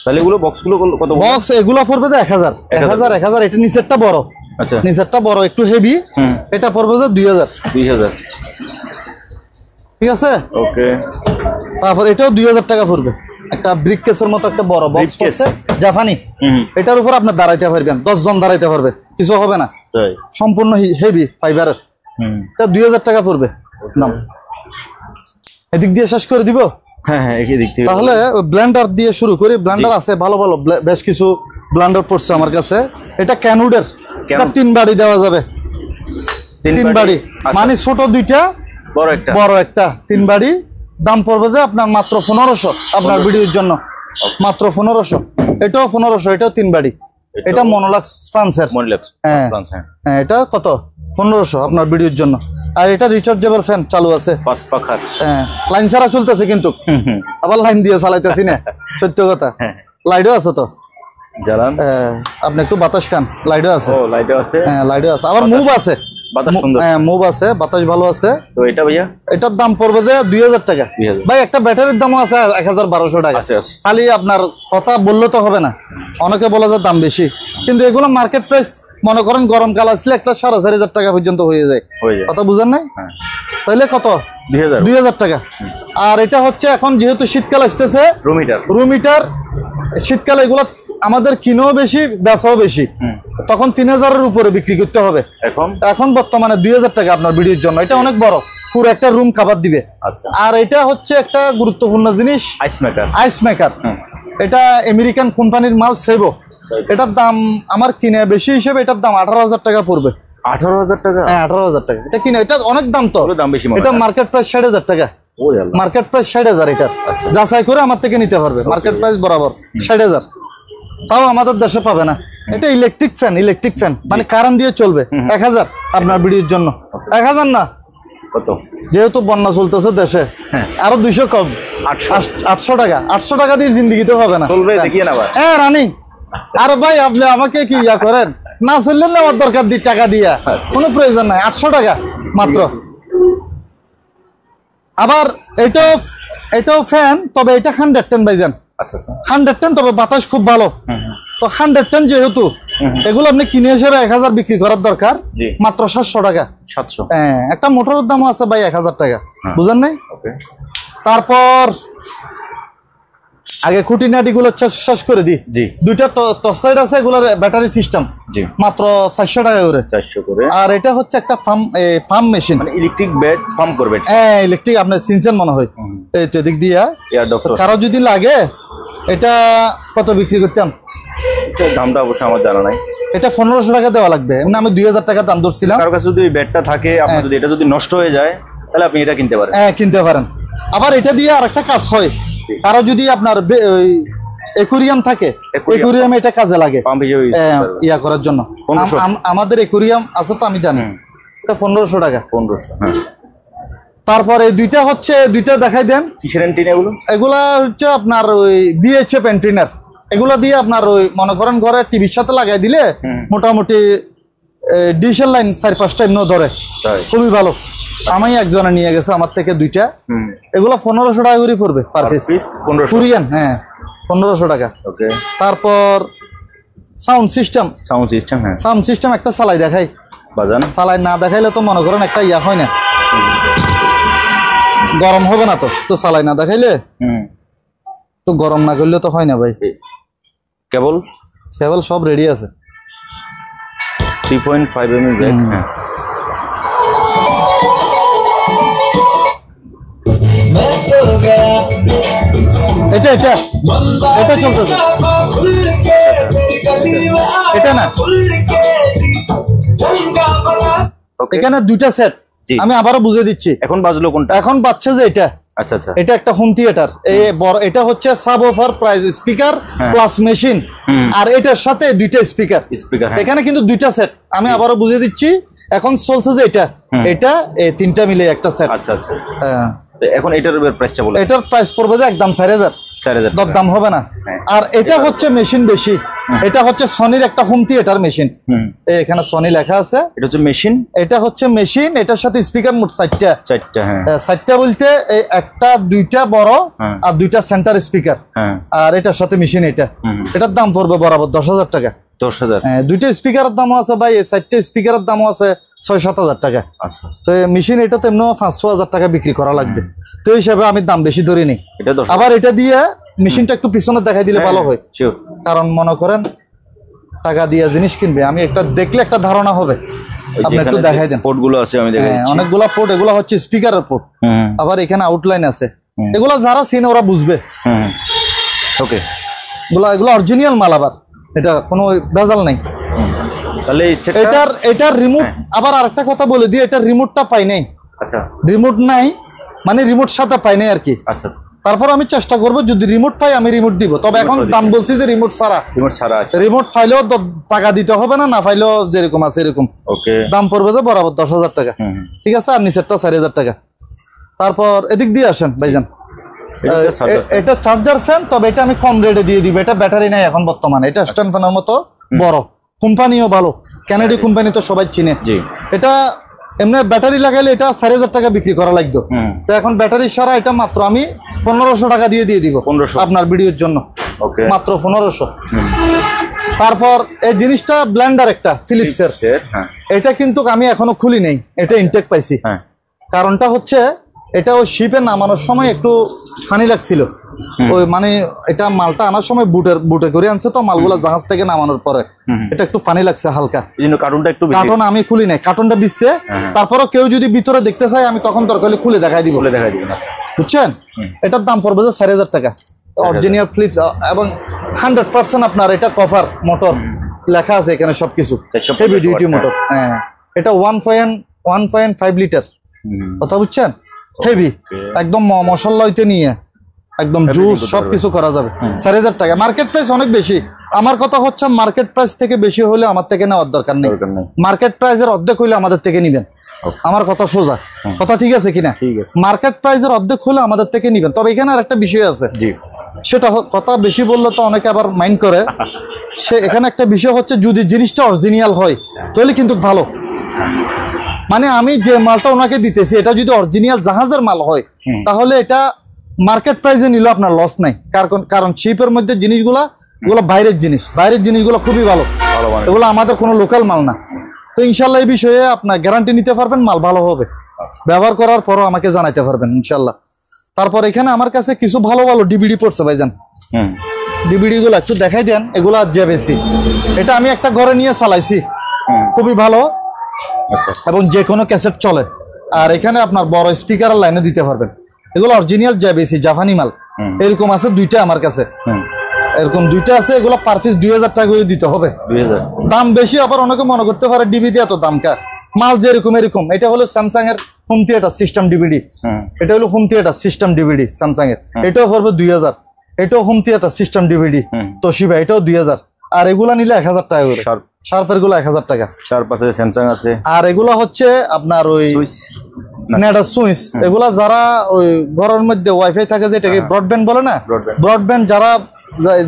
তাহলে এগুলো বক্সগুলো কত? বক্স এগুলো পড়বে যে 1000। এটা নিচেরটা বড়। আচ্ছা, নিচেরটা বড়, একটু হেভি। এটা পড়বে যে 2000। ঠিক আছে, ওকে। তারপর এটাও 2000 টাকা পড়বে। একটা ব্রিক কেসের মতো একটা বড় বক্স পড়ছে, জাপানি। এটার উপর আপনি দাঁড়াইতে পারবেন, 10 জন দাঁড়াইতে পারবে, কিছু হবে না। সম্পূর্ণ হেভি ফাইবারের, এটা 2000 টাকা পড়বে দাম। এদিক দিয়ে শেষ করে দিব। হ্যাঁ হ্যাঁ, একই দিক থেকে। তাহলে ব্লেন্ডার দিয়ে শুরু করি। ব্লেন্ডার আছে ভালো ভালো, বেশ কিছু ব্লেন্ডার পড়ছে আমার কাছে। এটা ক্যানুডের, এটা 3 বাড়ি দেওয়া যাবে। 3 বাড়ি মানে ছোট দুইটা, বড় একটা, 3 বাড়ি। দাম পড়বে যে আপনার মাত্র 1500 আপনার ভিডিওর জন্য, মাত্র 1500। এটাও 1500, এটাও 3 বাড়ি। এটা মনোলাক্স ফ্রান্সের। হ্যাঁ হ্যাঁ, এটা কত? 1500 আপনার ভিডিওর জন্য। আর এটা রিচার্জেবল ফ্যান চালু আছে, 5 পাখার। হ্যাঁ, লাইন ছাড়া চলতেছে কিন্তু, আবার লাইন দিয়ে চালাইতেছি না, সত্য কথা। লাইটও আছে তো, জ্বালান আপনি একটু বাতাস খান। লাইটও আছে, লাইটও আছে। হ্যাঁ লাইটও আছে, আবার মুভ আছে, বাতাস সুন্দর। হ্যাঁ মুভ আছে, বাতাস ভালো আছে। তো এটা ভাইয়া, এটার দাম পড়বে যে 2000 টাকা। ভাই একটা ব্যাটারির দামও আছে 1200 টাকা। খালি আপনার কথা বললে তো হবে না, অনেকে বলে যে দাম বেশি, কিন্তু এগুলো মার্কেট প্রাইস। মনে করেন গরমকাল আসলে একটা 4500 টাকা পর্যন্ত হয়ে যায়, কথা বুঝেন নাই? তাহলে কত? 2000 টাকা। আর এটা হচ্ছে এখন যেহেতু শীতকাল আসতেছে, রুম হিটার। শীতকালে এগুলো আমাদের কিনেও বেশি, বেচাও বেশি, তখন 3000-এর উপরে বিক্রি করতে হবে। এখন বর্তমানে 2000 টাকা আপনার ভিডিওর জন্য। এটা অনেক বড়, পুরো একটা রুম খাবার দিবে। আর এটা হচ্ছে একটা গুরুত্বপূর্ণ জিনিস, আইস মেকার। এটা আমেরিকান কোম্পানির মাল, সেবো। এটার দাম আমার কিনে বেশি হিসেবে এটার দাম 18000 টাকা পড়বে। 18000 টাকা? হ্যাঁ 18000 টাকা। এটা কিনে, এটা অনেক দাম তো, এটা মার্কেট প্রাইস 60000 টাকা। মার্কেট প্রাইস 60000 এটার। যাচাই করে আমার থেকে নিতে পারবে, মার্কেট প্রাইস বরাবর 60000। তাও আমাদের দেশে পাবে না। এটা ইলেকট্রিক ফ্যান, মানে কারেন্ট দিয়ে চলবে। 1000 আপনার ভিডিওর জন্য। 1000 না, কত? যেহেতু বন্যা চলতেছে দেশে, আরো 200 কম, 800 টাকা। 800 টাকা দিয়ে জিন্দিগিতে হবে না, হ্যাঁ রানিং। আর ভাই আপনি আমাকে কি ইয়া করেন, না চললেন না আমার দরকার দিয়ে টাকা দিয়া, কোনো প্রয়োজন নাই। 800 টাকা মাত্র। আবার এটাও ফ্যান, তবে এটা 110 ভাইজান। 110, তবে বাতাস খুব ভালো তো। 110 যেহেতু, এগুলো আপনি কিনে হিসেবে 1000 বিক্রি করার দরকার, মাত্র 700 টাকা। 700? হ্যাঁ, একটা মোটরের দাম আছে ভাই 1000 টাকা, বুঝেন নাই? তারপর আগে খুঁটিনাটি গুলো শেষ করে দিই। দুইটা টর্চ লাইট আছে, এগুলোর ব্যাটারি সিস্টেম, মাত্র 400 টাকা করে। 400 করে। আর এটা হচ্ছে একটা ফার্ম মেশিন, মানে ইলেকট্রিক বেড ফার্ম করবে। হ্যাঁ, ইলেকট্রিক। আপনার সিনসেন মনে হয় এই তো দিক দিয়া। কারো যদি লাগে, এটা কত বিক্রি করতাম? দামটা অবশ্য আমার জানা নাই। এটা 1500 টাকা দেওয়া লাগবে, এমনি আমি 2000 টাকা দাম ধরছিলাম। কারো কাছে যদি বেডটা থাকে, আপনার যদি এটা যদি নষ্ট হয়ে যায়, তাহলে আপনি এটা কিনতে পারেন। হ্যাঁ, কিনতে পারেন। আবার এটা দিয়ে আরেকটা কাজ হয়, কারো যদি আপনার একুরিয়াম থাকে, একুরিয়ামে এটা কাজে লাগে ইয়া করার জন্য। আমাদের একুরিয়াম আছে তো, আমি জানি। এটা 1500 টাকা। 1500। তারপর এই দুইটা দেখাই দেন। কিসের অ্যান্টিনা এগুলো? এগুলা হচ্ছে আপনার ওই বিএইচএফ অ্যান্টিনার। এগুলা দিয়ে আপনার ওই মনে করেন ঘরে টিভির সাথে লাগাই দিলে মোটামুটি ডিশের লাইন 4-5টা এমনিও ধরে, খুবই ভালো। আমি একজনে নিয়ে গেছে আমার থেকে দুইটা। এগুলো 1500 টাকা করে পড়বে পার পিস। কোরিয়ান, হ্যাঁ 1500 টাকা। তারপর সাউন্ড সিস্টেম। হ্যাঁ, সাউন্ড সিস্টেম একটা চালাই দেখাই। চালাই না দেখাইলে তো মনে করেন একটা ইয়া হয় না, গরম হবে না তো চালাই না দেখাইলে। তো গরম না করলে তো হয় না ভাই। কেবল সব রেডি আছে। 3.5 mm জ্যাক। হ্যাঁ, এটা চলতেছে। এটা না, এখানে দুইটা সেট। আমি আবারও বুঝিয়ে দিচ্ছি। এখন বাজলো কোনটা? এখন বাজছে যে এটা। আচ্ছা আচ্ছা, এটা একটা হোম থিয়েটার। এটা হচ্ছে সাব offer price speaker plus machine, আর এটার সাথে দুইটা স্পিকার। এখানে কিন্তু দুইটা সেট। আমি আবারও বুঝিয়ে দিচ্ছি। এখন চলছে যে এটা এই তিনটা মিলে একটা সেট। আচ্ছা আচ্ছা, হ্যাঁ। এখন এটার প্রাইসটা বলো। এটার প্রাইস পড়বে যে একদম 4000। দাম হবে না। আর এটা হচ্ছে মেশিন বেশি। এটা হচ্ছে সনির একটা হোম থিয়েটার মেশিন। এখানে সনি লেখা আছে। এটা হচ্ছে মেশিন। এটা হচ্ছে মেশিন। এটার সাথে স্পিকার মোট 4টা। হ্যাঁ, 4টা বলতে একটা দুইটা বড় আর দুইটা সেন্টার স্পিকার। আর এটার সাথে মেশিন। এটার দাম পড়বে বরাবর 10000 টাকা। 10000। হ্যাঁ, দুইটা স্পিকারের দামও আছে ভাই। 4টা স্পিকারের দামও আছে 6-7 টাকা। তো মেশিন এটা তো এমনি 5-6 টাকা বিক্রি করা লাগবে। তো এই হিসাবে আমি দাম বেশি ধরিনি। আবার এটা দিয়ে মেশিনটা একটু পিছনে দেখাই দিলে ভালো হয়, কারণ মনে করেন টাকা দিয়ে জিনিস কিনবে, আমি একটা দেখলে একটা ধারণা হবে। আপনি একটু দেখাই দেন। পোর্ট গুলো আছে আমি দেখাই। অনেকগুলা পোর্ট, এগুলা হচ্ছে স্পিকারের পোর্ট, আবার এখানে আউটলাইন আছে। এগুলা যারা চিনে ওরা বুঝবে। ওকে, এগুলো অরিজিনাল মাল, আবার এটা কোনো ভেজাল নাই। তাহলে এই সেটটা এটার রিমোট, আবার আরেকটা কথা বলে দিই, এটার রিমোটটা পাই নাই। আচ্ছা, রিমোট নাই মানে রিমোট সাথে পাই নাই আর কি। আচ্ছা আচ্ছা, তারপর আমি চেষ্টা করব, যদি রিমোট পাই আমি রিমোট দিব। তবে এখন দাম বলছি যে রিমোট ছাড়া আছে। রিমোট পাইলেও টাকা দিতে হবে না, না পাইলেও যেরকম আছে এরকম। ওকে, দাম পড়বে যে বরাবর 10,000 টাকা। ঠিক আছে, আর নিচেরটা 4,000 টাকা। তারপর এদিক দিয়ে আসেন ভাইজান, এটা চার্জার ফ্যান, তবে এটা আমি কম রেটে দিয়ে দিব। এটা ব্যাটারি নাই এখন বর্তমানে, এটা স্ট্যান্ড ফ্যানের মতো বড়, কোম্পানিও ভালো, ক্যানাডি কোম্পানি তো সবাই চিনে। এটা এমনি ব্যাটারি লাগাইলে এটা 4,000 টাকা বিক্রি করা লাগতো, তো এখন ব্যাটারি সারা এটা মাত্র আমি 1500 টাকা দিয়ে দিব আপনার ভিডিওর জন্য, মাত্র 1500। তারপর এই জিনিসটা ব্লেন্ডার একটা ফিলিপসের, এটা কিন্তু আমি এখনো খুলি নেই, এটা ইনটেক পাইছি। কারণটা হচ্ছে এটা ওই শিপে নামানোর সময় একটু ফানি লাগছিল, ওই মানে এটা মালটা আনার সময় বুটে করে আনছে, তো মালগুলা জাহাজ থেকে নামানোর পরে এটা একটু পানি লাগছে হালকা, কার্টন আমি খুলি নাই, কার্টনটা বিচ্ছে। তারপরও কেউ যদি ভিতরে দেখতে চায় আমি তখন দরকার হলে খুলে দেখাই দিব, বুঝছেন। এটার দাম পড়বে যে 4,000 টাকা, অরিজিনাল ফিলিপস, এবং 100% আপনার এটা কভার মোটর লেখা আছে এখানে সবকিছু, হেভি ডিউটি মোটর। হ্যাঁ, এটা 1.5 লিটার, কথা বুঝছেন, হেভি একদম, মশলা হইতে নিয়ে একদম জুস সবকিছু করা যাবে। 4,000 টাকা মার্কেট প্রাইস অনেক বেশি। আমার কথা হচ্ছে মার্কেট প্রাইস থেকে বেশি হলে আমার থেকে নেওয়ার দরকার নেই, মার্কেট প্রাইসের অর্ধেক হইলে আমাদের থেকে নিবেন। আমার কথা সোজা, কথা ঠিক আছে কিনা? মার্কেট প্রাইসের অর্ধেক হলে আমাদের থেকে নিবেন। তবে এখানে আর একটা বিষয় আছে, সেটা কথা বেশি বললে তো অনেকে আবার মাইন্ড করে। এখানে একটা বিষয় হচ্ছে, যদি জিনিসটা অরিজিনাল হয় তাহলে কিন্তু ভালো, মানে আমি যে মালটা ওনাকে দিতেছি এটা যদি অরিজিনাল জাহাজের মাল হয় তাহলে এটা মার্কেট প্রাইসে নিলে আপনার লস নাই। কারণ শিপের মধ্যে জিনিসগুলো বাইরের জিনিসগুলো খুবই ভালো, এগুলো আমাদের কোনো লোকাল মাল না। তো ইনশাল্লাহ এই বিষয়ে আপনার গ্যারান্টি নিতে পারবেন, মাল ভালো হবে, ব্যবহার করার পরও আমাকে জানাইতে পারবেন ইনশাল্লাহ। তারপর এখানে আমার কাছে কিছু ভালো ভালো ডিভিডি পড়ছে ভাইজান, ডিভিডি গুলো একটু দেখাই দেন। এগুলো জেবেসি, এটা আমি একটা ঘরে নিয়ে চালাইছি, খুবই ভালো এবং যে কোনো ক্যাসেট চলে। আর এখানে আপনার বড় স্পিকারের লাইনে দিতে পারবেন। এগুলো অরিজিনাল জেবেসি জাপানি মাল, এরকম আছে দুইটা আমার কাছে, এরকম দুইটা আছে। এগুলো পার পিস 2,000 টাকা করে দিতে হবে, দাম বেশি। আবার অনেকে মনে করতে পারে ডিভিডি এত দাম কা, মাল যেরকম এরকম। এটা হলো স্যামসাং এর হোম থিয়েটার সিস্টেম ডিভিডি, এটা হলো home theatre system DVD Samsung এর, এটাও পড়বে 2,000। এটাও home theatre system DVD Toshiba, এটাও 2,000। আর এগুলা নিলে 1,000 টাকা করে, শার্পের গুলো 1,000 টাকা। স্যামসাং আছে। আর এগুলো হচ্ছে আপনার ওই নেটার সুইচ, এগুলা যারা ওই ঘরের মধ্যে ওয়াইফাই থাকে, যেটাকে ব্রডব্যান্ড বলে না, ব্রডব্যান্ড যারা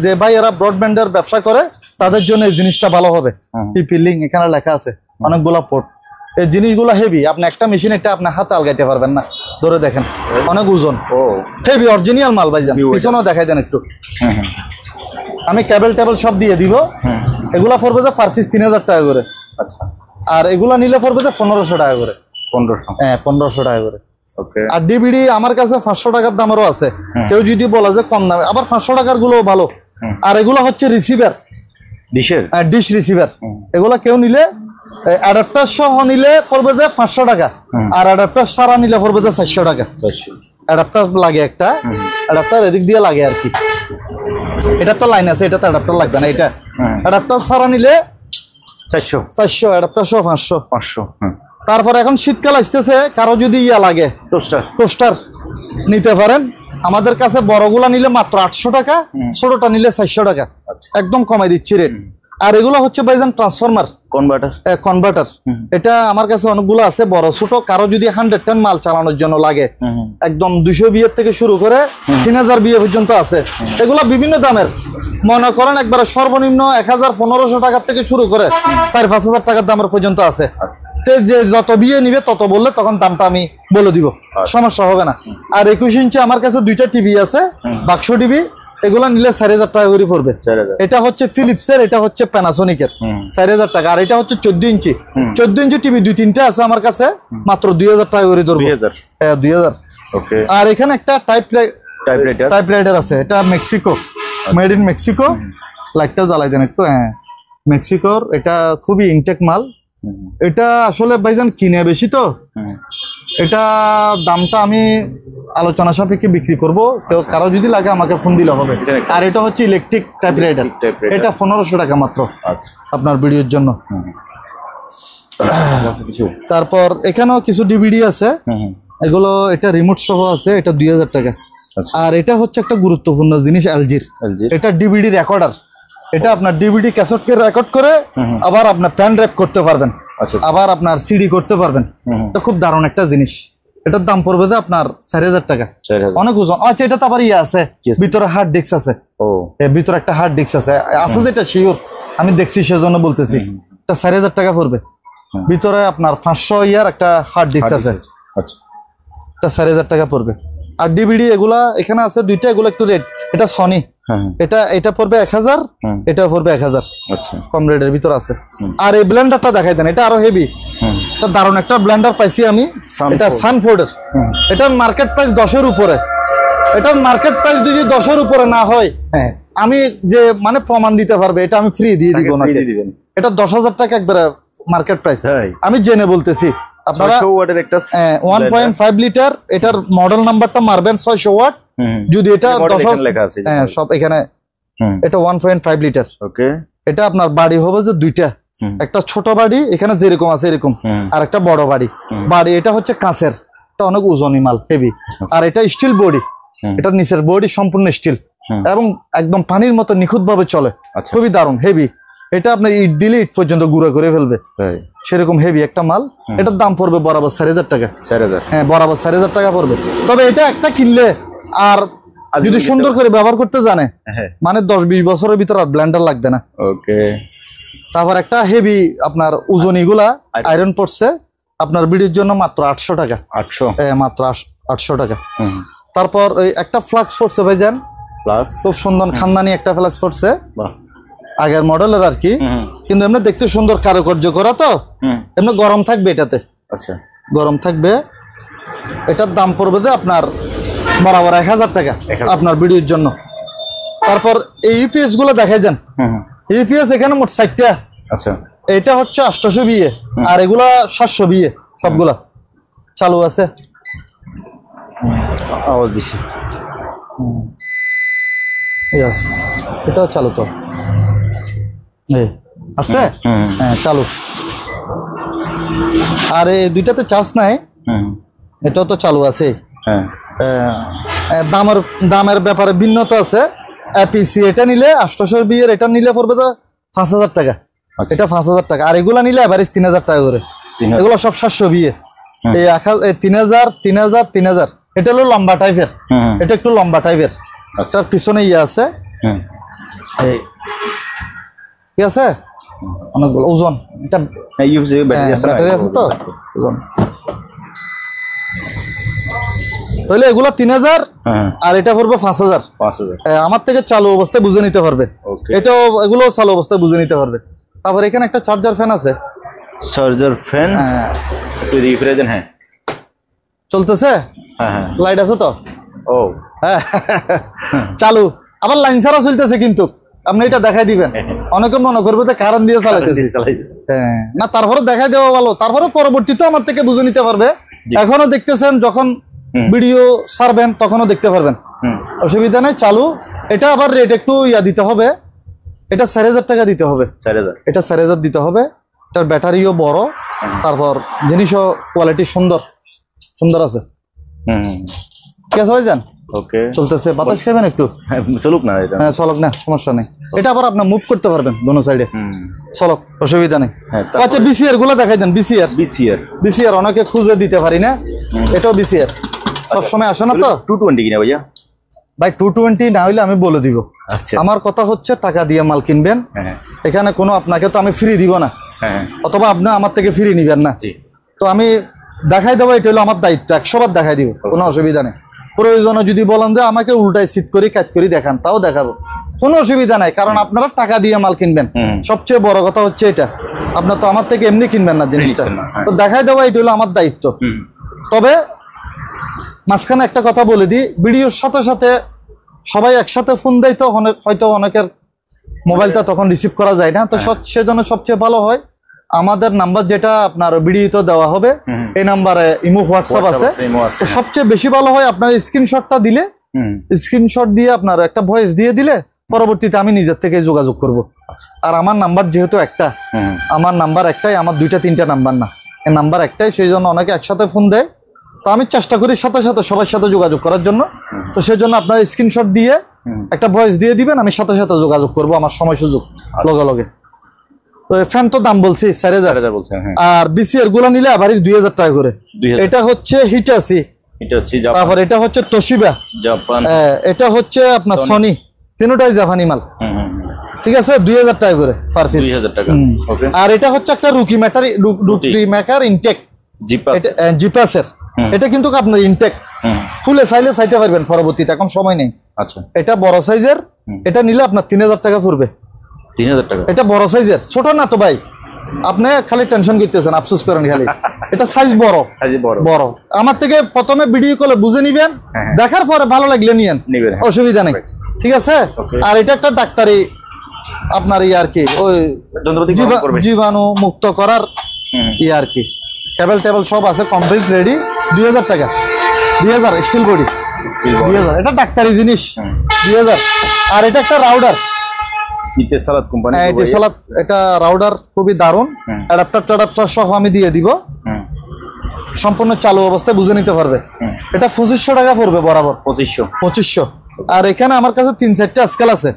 যে ভাই এরা ব্রডব্যান্ডের ব্যবসা করে তাদের জন্য এই জিনিসটা ভালো হবে। টিপি লিঙ্ক এখানে লেখা আছে, অনেকগুলা পোর্ট। এই জিনিসগুলো হেভি, আপনি একটা মেশিন এটা আপনার হাতে আলগাইতে পারবেন না, ধরে দেখেন অনেক ওজন, হেভি অরিজিনাল মাল ভাইজান। পিছনেও দেখাই দেন একটু, আমি কেবল টেবল সব দিয়ে দিব। এগুলা পড়বে যে পার পিস 3,000 টাকা করে। আচ্ছা, আর এগুলা নিলে পড়বে যে 1,500 টাকা করে। 1500? হ্যাঁ, 1,500 টাকা করে। আর ডিভিডি আমার কাছে 500 টাকার দামেরও আছে, কেউ যদি বলে যে কম দামে, আবার 500 টাকার গুলো ভালো। আর এগুলো হচ্ছে রিসিভার, ডিশ রিসিভার। এগুলা কেউ নিলে অ্যাডাপ্টার সহ নিলে পড়বে যে 500 টাকা, আর অ্যাডাপ্টার সারা নিলে পড়বে যে 400 টাকা। অ্যাডাপ্টার লাগে একটা, অ্যাডাপ্টার এদিক দিয়ে লাগে আর কি। এটা তো লাইন আছে, এটা তো অ্যাডাপ্টার লাগবে না। এটা অ্যাডাপ্টার সারা নিলে 400, অ্যাডাপ্টার সহ 500। তারপর এখন শীতকাল আসতেছে, কারো যদি ইয়া লাগে টোস্টার নিতে পারেন। আমাদের কাছে বড়গুলা নিলে মাত্র 800 টাকা, ছোটটা নিলে 400 টাকা, একদম কমাই দিচ্ছি রেট। আর এগুলো হচ্ছে ভাইজান ট্রান্সফরমার কনভার্টার। এটা আমার কাছে অনেকগুলো আছে, বড় ছোট। কারো যদি 100 টন মাল চালানোর জন্য লাগে, একদম 200 বিয়ের থেকে শুরু করে 3,000 বিয়ে পর্যন্ত আছে। এগুলো বিভিন্ন দামের, মনে করেন একবারে সর্বনিম্ন 1,000-1,500 টাকার থেকে শুরু করে 4-5,000 টাকার দামের পর্যন্ত আছে। যে যত বিয়ে নিবে তত বললে তখন দামটা আমি বলে দিব, সমস্যা হবে না। আর 21 ইঞ্চি আমার কাছে দুইটা টিভি আছে, বাক্স টিভি। এগুলা নিলে 4,000 টাকা করে পড়বে। এটা হচ্ছে ফিলিপসের, এটা হচ্ছে প্যানাসোনিকের, 4,000 টাকা। আর এটা হচ্ছে 14 ইঞ্চি টিভি, 2-3টা আছে আমার কাছে, মাত্র 2,000 টাকা করে ধরবো। 2,000। আর এখানে একটা টাইপরাইটার আছে, এটা মেক্সিকো, মেড ইন মেক্সিকো। লাইটটা জ্বালাই দেন একটু। হ্যাঁ, মেক্সিকোর, এটা খুবই ইনটেক মাল। এটা আসলে ভাইজান কিনে বেশি তো, এটা দামটা আমি আলোচনা সাপেক্ষে বিক্রি করবো, কারো যদি লাগে আমাকে ফোন দিলে হবে। আর এটা হচ্ছে ইলেকট্রিক টাইপরাইটার, এটা 1500 টাকা মাত্র আপনার ভিডিওর জন্য। তারপর এখানেও কিছু ডিভিডি আছে, এগুলো এটা রিমোট সহ আছে, এটা 2000 টাকা। আর এটা হচ্ছে একটা গুরুত্বপূর্ণ জিনিস এলজির, এটা ডিভিডি রেকর্ডার। এটা আপনার ডিভিডি ক্যাসেটকে রেকর্ড করে আবার আপনার প্যান ড্রাইভ করতে পারবেন, আবার আপনার সিডি করতে পারবেন। এটা খুব দারুণ একটা জিনিস। এটার দাম পড়বে যে আপনার 4000 টাকা, অনেক ওজন। আচ্ছা, এটা তো আবার ইয়ে আছে, ভিতরে হার্ড ডিস্ক আছে, ভিতরে একটা হার্ড ডিস্ক আছে যেটা শিওর আমি দেখছি সেজন্য বলতেছি। এটা 4000 টাকা পড়বে, ভিতরে আপনার 500 ইয়ার একটা হার্ড ডিস্ক আছে, এটা 4000 টাকা পড়বে। আর ডিভিডি এগুলা এখানে আছে দুইটা, এগুলো একটু রেট। এটা সনি, এটা পড়বে 1000, এটা পড়বে 1000, কম রেটের ভিতর আছে। আর এই ব্লেন্ডারটা দেখাই দেন, এটা আরো হেভি, এটা দারুণ একটা ব্লেন্ডার পাইছি আমি, এটা সানফোর্ডের। এটার মার্কেট প্রাইস 10-এর উপরে। এটার মার্কেট প্রাইস যদি 10-এর উপরে না হয়, আমি যে মানে প্রমাণ দিতে পারবে, এটা আমি ফ্রি দিয়ে দিব না। এটা 10,000 টাকা একবারে মার্কেট প্রাইস, আমি জেনে বলতেছি। আপনারা 1.5 লিটার, এটার মডেল নাম্বারটা মারবেন 600 ওয়াট। যদি এটা 10,000 লেখা আছে, হ্যাঁ সব এখানে। এটা 1.5 লিটার। ওকে, এটা আপনার বাড়ি হবে যে দুইটা, একটা ছোট বাড়ি এখানে যেরকম আছে এরকম, আর একটা বড় বাড়ি। এটা হচ্ছে কাঁচের, এটা অনেক ওজনই মাল, হেভি। আর এটা স্টিল বডি, এটা নিচের বডি সম্পূর্ণ স্টিল এবং একদম পানির মতো নিখুঁত ভাবে চলে, খুবই দারুণ হেভি। এটা আপনার ইট দিলে ইট পর্যন্ত গুঁড়া করে ফেলবে, সেরকম হেভি একটা মাল। এটার দাম পড়বে বরাবর 4000 টাকা। হ্যাঁ, বরাবর 4000 টাকা পড়বে। তবে এটা একটা কিনলে আর যদি সুন্দর করে ব্যবহার করতে জানে, মানে 10-20 বছরের ভিতর আর ব্লেন্ডার লাগবে না। ওকে। তারপর একটা হেভি আপনার ওজন, এগুলা আয়রন পড়ছে আপনার ভিডিওর জন্য মাত্র 800 টাকা। 800? মাত্র 800 টাকা। তারপর ওই একটা ফ্লাক্স পড়ছে ভাইজান, খুব সুন্দর খানদানি একটা ফ্লাক্স পড়ছে, আগের মডেলের আর কি, কিন্তু এমনি দেখতে সুন্দর, কারুকার্য করা তো, এমনি গরম থাকবে এটাতে। আচ্ছা, গরম থাকবে। এটার দাম পড়বে যে আপনার বরাবর 1000 টাকা আপনার ভিডিওর জন্য। তারপর এই ইউপিএস গুলো দেখাই যান। ইউপিএস এখানে মোট 60টা। আচ্ছা, এটা হচ্ছে 800 বিয়ে, আর এগুলা 700 বিয়ে, সবগুলা চালু আছে। আওয়াজ দিছি, এটাও চালু তো আছে, হ্যাঁ চালু। আর এই দুইটাতে চার্জ নাই, এটাও তো চালু আছে। দামের ব্যাপারে ভিন্নতা আছে। এপিসি এটা নিলে 800 বিয়ের, এটা নিলে পড়বে তো 5000 টাকা, এটা 5000 টাকা। আর এগুলা নিলে এভারেজ 3000 টাকা করে। এগুলো সব 700 বিয়ে। এই 3000, 3000, 3000। এটা হলো লম্বা টাইপের, এটা একটু লম্বা টাইপের। তার পিছনে ইয়ে আছে, ঠিক আছে, অনেকগুলো ওজন। এটা ব্যাটারি আছে তো ওজন। তাহলে এগুলো 3000, আর এটা পড়বে 5000। আমার থেকে চালু অবস্থায় বুঝে নিতে পারবে, এটাও এগুলো চালু অবস্থায় বুঝে নিতে পারবে। তারপর এখানে একটা চার্জার ফ্যান আছে, চার্জার ফ্যান চলতেছে, লাইট আছে তো, ও হ্যাঁ চালু। আবার লাইন ছাড়া চলতেছে, কিন্তু আপনি এটা দেখাই দিবেন, অনেকে মনে করবে যে কারণ দিয়ে চালাইতেছে। হ্যাঁ, না তারপরে দেখাই দেওয়া ভালো, তারপরে পরবর্তীতে আমার থেকে বুঝে নিতে পারবে। এখনো দেখতেছেন, যখন ভিডিও ছাড়বেন তখনও দেখতে পারবেন, অসুবিধা নেই। চালু। এটা আবার রেট একটু ইয়া দিতে হবে, এটা 4000 টাকা দিতে হবে। এটা 4000 দিতে হবে। এটার ব্যাটারিও বড়, তারপর জিনিসও কোয়ালিটি সুন্দর সুন্দর আছে। ঠিক আছে ভাইজান, ওকে চলতেছে। বাতাস খাবেন একটু? চলুক না, হ্যাঁ চলক না, সমস্যা নেই। এটা আবার আপনার মুভ করতে পারবেন দোনো সাইডে, চলক, অসুবিধা নেই। আচ্ছা, বিসিআর গুলো দেখাই দেন। বিসিআর অনেকে খুঁজে দিতে পারি না, এটাও বিসিআর সবসময় আসে না তো। 220 কিনা ভাইয়া? ভাই 220 না হইলে আমি বলে দিব। আমার কথা হচ্ছে টাকা দিয়ে মাল কিনবেন, এখানে কোনো আপনাকে তো আমি ফ্রি দিব না, অথবা আপনি আমার থেকে ফ্রি নিবেন না। তো আমি দেখাই দেবো, এটা হলো আমার দায়িত্ব, 100 বার দেখাই দিব, কোনো অসুবিধা নেই। প্রয়োজনে যদি বলেন যে আমাকে উল্টায় সিট করে কাজ করে দেখান, তাও দেখাবো, কোনো অসুবিধা নাই। কারণ আপনারা টাকা দিয়ে মাল কিনবেন, সবচেয়ে বড় কথা হচ্ছে এটা। আপনার তো আমার থেকে এমনি কিনবেন না জিনিসটা, তো দেখাই দেবো, এটা হলো আমার দায়িত্ব। তবে মাঝখানে একটা কথা বলে দিই, ভিডিওর সাথে সাথে সবাই একসাথে ফোন দেয়, তো হয়তো অনেকের মোবাইলটা তখন রিসিভ করা যায় না, তো সেজন্য সবচেয়ে ভালো হয় আমাদের নাম্বার যেটা আপনার ভিডিওতে দেওয়া হবে এই নাম্বারে ইমো হোয়াটসঅ্যাপ আছে। তো সবচেয়ে বেশি ভালো হয় আপনার স্ক্রিনশটটা দিলে, স্ক্রিনশট দিয়ে আপনার একটা ভয়েস দিয়ে দিলে পরবর্তীতে আমি নিজের থেকে যোগাযোগ করব। আর আমার নাম্বার যেহেতু একটা, আমার নাম্বার একটাই, আমার 2-3টা নাম্বার না, এই নাম্বার একটাই, সেই জন্য অনেকে একসাথে ফোন দেয়। তো আমি চেষ্টা করি সাথে সাথে সবার সাথে যোগাযোগ করার জন্য। তো সেই জন্য আপনার স্ক্রিনশট দিয়ে একটা ভয়েস দিয়ে দিবেন, আমি সাথে সাথে যোগাযোগ করব আমার সময় সুযোগ লগে লগে। তো ফ্যান তো দাম বলছি 4000 বলছেন। আর বিসিআর গুলা নিলে এভারেজ 2000 টাকা করে। এটা হচ্ছে হিটাচি, তারপর এটা হচ্ছে তোশিবা, জাপান, এটা হচ্ছে আপনার সনি, তিনটাই জাপানি মাল। ঠিক আছে, 2000 টাকা করে পার পিস। 2000 টাকা। ওকে। আর এটা হচ্ছে একটা রুকি মেকার ইনটেক, জিপাসের। এটা কিন্তু আপনার ইনটেক ফুলে চাইলে চাইতে পারবেন পরবর্তীতে, এখন সময় নেই। আচ্ছা, এটা বড় সাইজের, এটা নিলে আপনার 3000 টাকা পড়বে। 3000 টাকা? এটা বড় সাইজের, ছোট না তো ভাই, আপনি খালি টেনশন করতেছেন, আফসোস করেন খালি। এটা সাইজ বড়, বড়। আমার থেকে প্রথমে ভিডিও কলে বুঝে নিবেন, দেখার পরে ভালো লাগলে নিয়েন, অসুবিধা নেই। ঠিক আছে। আর এটা একটা ডাক্তারি আপনার আর কি, ওই জীবাণু মুক্ত করার আর কি, কেবল টেবল সব আছে, কমপ্লিট রেডি। 2000 টাকা, 2000 স্টিল বডি, 2000। এটা ডাক্তারি জিনিস, 2000। আর এটা একটা রাউডার, ইতিসালাত কোম্পানি। ইতিসালাত, এটা রাউডার খুবই দারুণ। অ্যাডাপ্টার সহ আমি দিয়ে দিব, সম্পূর্ণ চালু অবস্থায় বুঝে নিতে পারবে। এটা 2500 টাকা পড়বে বরাবর, 2500। আর এখানে আমার কাছে 3-4টা স্কেল আছে,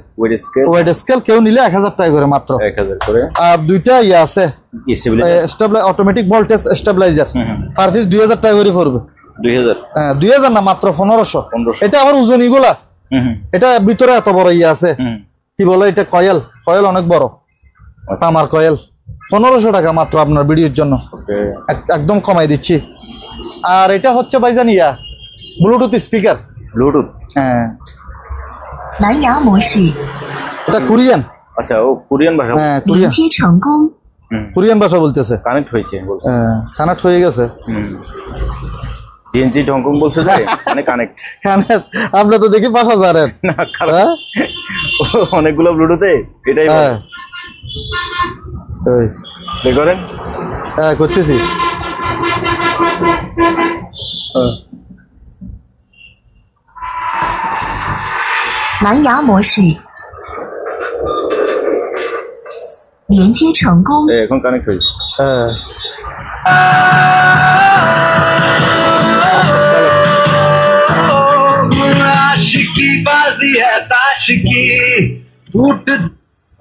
ওয়েট স্কেল, কেউ নিলে 1000 টাকা করে মাত্র। 1000 করে। আর 2টা আছে automatic voltage stabiliser, per piece 2000 টাকা করে পড়বে। 2000? হ্যাঁ, 2000 না, মাত্র 1500। এটা আবার ওজন এগুলা, এটা ভিতরে এত বড় আছে, কি বলে এটা, কয়েল অনেক বড়, তামার কয়েল। 1500 টাকা মাত্র আপনার ভিডিওর জন্য, একদম কমাই দিচ্ছি। আর এটা হচ্ছে ভাইজান ব্লুটুথ স্পিকার, ব্লুটুথ। হ্যাঁ, এটা কোরিয়ান। আচ্ছা, ও কোরিয়ান ভাষা? হ্যাঁ, কোরিয়ান ভাষা বলতেছে। কানেক্ট হয়েছে, হ্যাঁ, কানেক্ট হয়ে গেছে। ডিএনজি হংকং বলছে যে, মানে কানেক্ট। আপনি তো দেখি ভাষা জানেন না, অনেকগুলো ব্লুটুথে এটাই করেন। হ্যাঁ, করতেছি। এখন কানেক্ট হয়েছে। হ্যাঁ,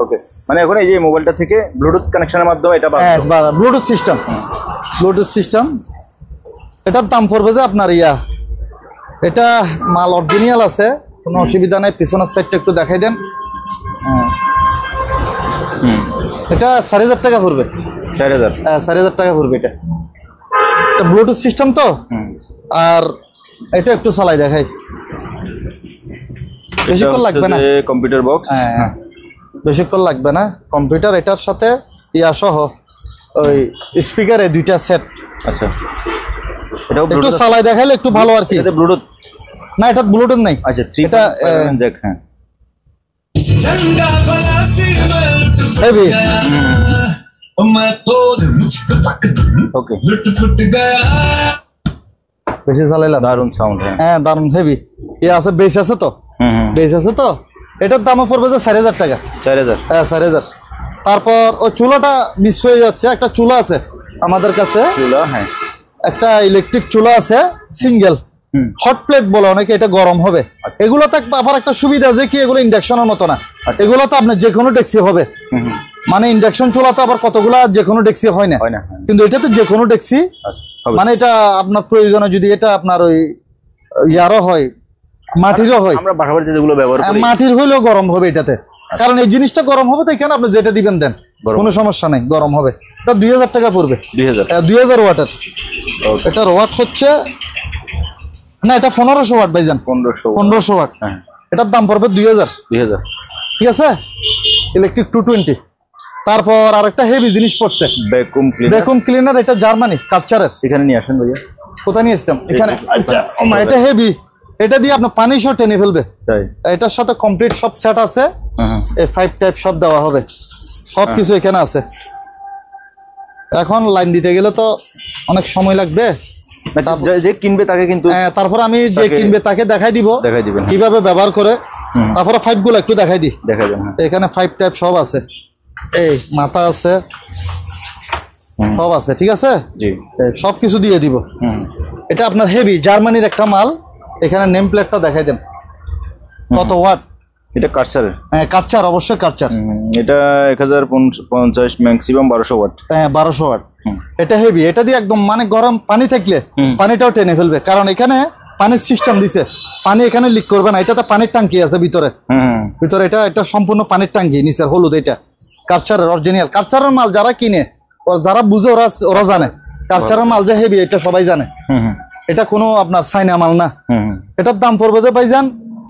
ওকে, মানে এখন এই যে মোবাইলটা থেকে ব্লুটুথ কানেকশনের মাধ্যমে এটা ব্লুটুথ সিস্টেম। এটার দাম পড়বে যে আপনার এটা মাল অরিজিনাল আছে, কোনো অসুবিধা নেই। পিছনের সাইডটা একটু দেখাই দেন। এটা 4000 টাকা পড়বে। 4000? হ্যাঁ, 4000 টাকা পড়বে। এটা ব্লুটুথ সিস্টেম তো। আর এটা একটু চালাই দেখাই, বেশিক্ষণ লাগবে না। Computer box. হ্যাঁ, বেশিক্ষণ লাগবে না। কম্পিউটার, এটার সাথে সহ ওই স্পিকারে 2টা সেট। আচ্ছা, একটু চালাই দেখাইলে একটু ভালো আর কি। এটা ব্লুটুথ না, এটা ব্লুটুথ নাই। আচ্ছা, 3.5 জ্যাক। হ্যাঁ, হেভি। ওকে, বেশি চালাইলাম। দারুণ সাউন্ড। হ্যাঁ, দারুণ হেভি। আছে, বেস আছে তো, বেস আছে তো। এটার দামও পড়বে যে 4000 টাকা। 4000? হ্যাঁ, 4000। তারপর ওই চুলাটা মিস হয়ে যাচ্ছে, একটা চুলা আছে আমাদের কাছে। চুলা? হ্যাঁ, একটা ইলেকট্রিক চুলা আছে, সিঙ্গেল, হট প্লেট বলে অনেকে। এটা গরম হবে। এগুলোতে আবার একটা সুবিধা যে কি, এগুলো ইন্ডাকশনের মতো না। এগুলোতে আপনার যে কোনো ডেক্সি হবে, মানে ইন্ডাকশন চুলা তো আবার কতগুলা যে কোনো ডেক্সি হয় না, কিন্তু এটাতে যে কোনো ডেক্সি, মানে এটা আপনার প্রয়োজনে যদি এটা আপনার ওই ইয়ারও হয়, মাটিরও হয়, আমরা বাসাবাড়িতে যেগুলো ব্যবহার করি, মাটির হইলেও গরম হবে এটাতে। কারণ এই জিনিসটা গরম হবে তো, এখানে আপনি যেটা দিবেন দেন, কোনো সমস্যা নেই, গরম হবে। এটা 2000 টাকা পড়বে। 2000 ওয়াটের। এটার ওয়াট হচ্ছে না, এটা 1500 ওয়াট ভাইজান। 1500 ওয়াট। এটার দাম পড়বে 2000। ঠিক আছে, ইলেকট্রিক 220। তারপর আরেকটা হেভি জিনিস পড়ছে, ভ্যাকুয়াম ক্লিনার। এটা জার্মানি কালচারের। এখানে নিয়ে আসেন ভাইয়া। কোথায় নিয়ে আসতাম? এখানে। আচ্ছা, এটা হেভি। এটা দিয়ে আপনার পানি সহ টেনে ফেলবে। এটার সাথে কমপ্লিট সব সেট আছে, এই 5 টাইপ সব দেওয়া হবে, সবকিছু এখানে আছে। এখন লাইন দিতে গেলে তো অনেক সময় লাগবে। যে কিনবে তাকে কিন্তু তারপর আমি যে কিনবে তাকে দেখাই দিবেন কিভাবে ব্যবহার করে। তারপরে 5 গুলো একটু দেখাই দিই। দেখাবেন। এখানে 5 টাইপ সব আছে, এই মাথা আছে, সব আছে, ঠিক আছে। জি, সবকিছু দিয়ে দিব। এটা আপনার হেভি জার্মানির একটা মাল। এখানে নেম প্লেটটা দেখাই দেন, কত ওয়াট। এটা কাটচারের? কাটচার, অবশ্যই কাটচার। এটা 1050 ম্যাক্সিমাম 1200 ওয়াট। 1200 ওয়াট। এটা হেভি, এটা দিয়ে একদম মানে গরম পানি থাকলে পানিটাও টেনে ফেলবে, কারণ এখানে পানির সিস্টেম দিছে, পানি এখানে লিক করবে না। এটাতে পানির ট্যাঙ্কি আছে ভিতরে, এটা সম্পূর্ণ পানির ট্যাঙ্কি, নিচের হলুদ। এটা কাটচারের অরিজিনাল কাটচারের মাল। যারা কিনে যারা বুঝে ওরা জানে কাটচারের মাল যে হেভি, এটা সবাই জানে। এটা কোনো আপনার চাইনা মাল না। এটার দাম পড়বে যে ভাইজান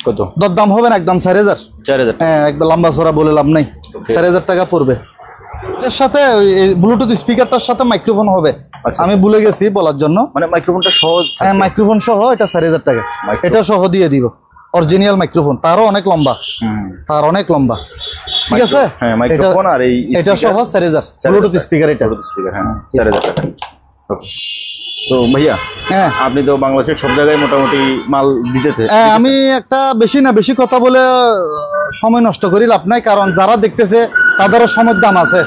কত? দরদাম হবে না, একদম 4000। হ্যাঁ, একদম লম্বা চড়া বলে লাভ নাই, 4000 টাকা পড়বে। এটার সাথে ব্লুটুথ স্পিকারটার সাথে মাইক্রোফোন হবে। আমি ভুলে গেছি বলার জন্য, মানে মাইক্রোফোনটা সহজ। হ্যাঁ, মাইক্রোফোন সহ এটা 4000 টাকা। এটা সহ দিয়ে দিব, অরিজিনাল মাইক্রোফোন। তারও অনেক লম্বা, ঠিক আছে। হ্যাঁ, মাইক্রোফোন আর এটা সহ 4000 ব্লুটুথ স্পিকার। এটা স্পিকার, হ্যাঁ, 4000 টাকা। তো ভাইয়া, হ্যাঁ, আপনি তো বাংলাদেশের সব জায়গায় মোটামুটি মাল দিতেছে। আমি একটা বেশি কথা বলে সময় নষ্ট করি লাভ নাই, কারণ যারা দেখতেছে তাদেরও সময়ের দাম আছে,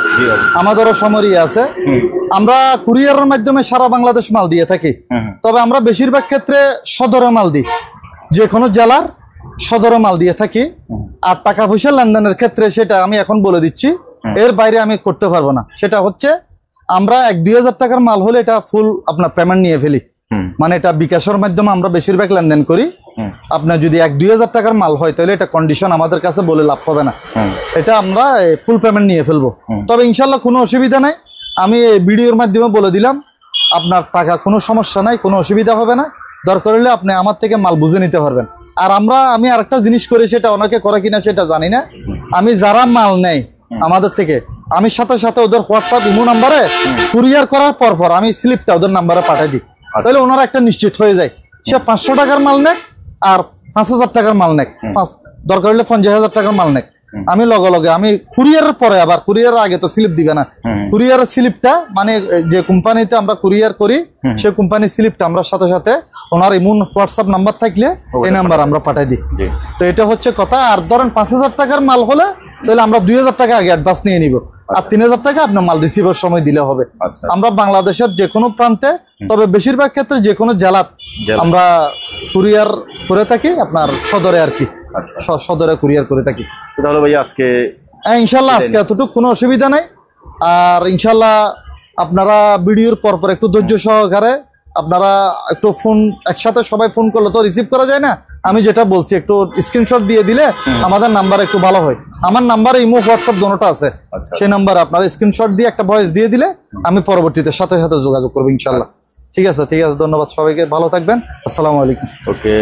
আমাদেরও সময় আছে। আমরা কুরিয়ারের মাধ্যমে সারা বাংলাদেশ মাল দিয়ে থাকি, তবে আমরা বেশিরভাগ ক্ষেত্রে সদরে মাল দিই, যে কোনো জেলার সদরে মাল দিয়ে থাকি। আর টাকা পয়সা লেনদেনের ক্ষেত্রে সেটা আমি এখন বলে দিচ্ছি, এর বাইরে আমি করতে পারবো না। সেটা হচ্ছে আমরা 1-2000 টাকার মাল হলে এটা ফুল আপনার পেমেন্ট নিয়ে ফেলি, মানে এটা বিকাশের মাধ্যমে আমরা বেশিরভাগ লেনদেন করি। আপনার যদি 1-2000 টাকার মাল হয় তাহলে এটা কন্ডিশন আমাদের কাছে বলে লাভ হবে না, এটা আমরা ফুল পেমেন্ট নিয়ে ফেলবো। তবে ইনশাল্লাহ কোনো অসুবিধা নাই, আমি এই ভিডিওর মাধ্যমে বলে দিলাম, আপনার টাকা কোনো সমস্যা নাই, কোনো অসুবিধা হবে না। দরকার হলে আপনি আমার থেকে মাল বুঝে নিতে পারবেন। আর আমি আরেকটা জিনিস করি, সেটা অনেকে করে কিনা সেটা জানি না, আমি যারা মাল নেয় আমাদের থেকে, আমি সাথে সাথে ওদের হোয়াটসঅ্যাপ ইমো নাম্বারে কুরিয়ার করার পর আমি স্লিপটা ওদের নাম্বারে পাঠাই দিই। তাহলে ওনারা একটা নিশ্চিত হয়ে যায়, সে 500 টাকার মাল নেক আর 5000 টাকার মাল নেক, দরকার হলে 50,000 টাকার মাল নেক, আমি লগে আমি কুরিয়ারের পরে, আবার কুরিয়ারের আগে তো স্লিপ দিবে না, কুরিয়ারের স্লিপটা মানে যে কোম্পানিতে আমরা কুরিয়ার করি সেই কোম্পানির স্লিপটা আমরা সাথে সাথে ওনার ইমো হোয়াটসঅ্যাপ নাম্বার থাকলে এই নাম্বার আমরা পাঠাই দিই। তো এটা হচ্ছে কথা। আর ধরেন 5000 টাকার মাল হলে তাহলে আমরা 2000 টাকা আগে অ্যাডভান্স নিয়ে নিব, আর 3000 টাকা আপনার মাল রিসিভের সময় দিলে হবে। আমরা বাংলাদেশের যে কোনো প্রান্তে, তবে বেশিরভাগ ক্ষেত্রে যে কোনো জেলাত আমরা কুরিয়ার করে থাকি, আপনার সদরে আর কি, সদরে কুরিয়ার করে থাকি। তাহলে ভাই আজকে ইনশাল্লাহ আজকে এতটুকু কোনো অসুবিধা নাই। আর ইনশাল্লাহ আপনারা ভিডিওর পর একটু ধৈর্য সহকারে আপনারা একটু ফোন, একসাথে সবাই ফোন করলে তো রিসিভ করা যায় না, আমি যেটা বলছি একটু স্ক্রিনশট দিয়ে দিলে আমাদের নাম্বার একটু ভালো হয়। আমার নাম্বারে ইমো হোয়াটসঅ্যাপ দুটোটা আছে, সেই নাম্বারে আপনারা স্ক্রিনশট দিয়ে একটা ভয়েস দিয়ে দিলে আমি পরবর্তীতে সাথে সাথে যোগাযোগ করবো ইনশাল্লাহ। ঠিক আছে, ধন্যবাদ সবাইকে, ভালো থাকবেন, আসসালামু আলাইকুম। ওকে।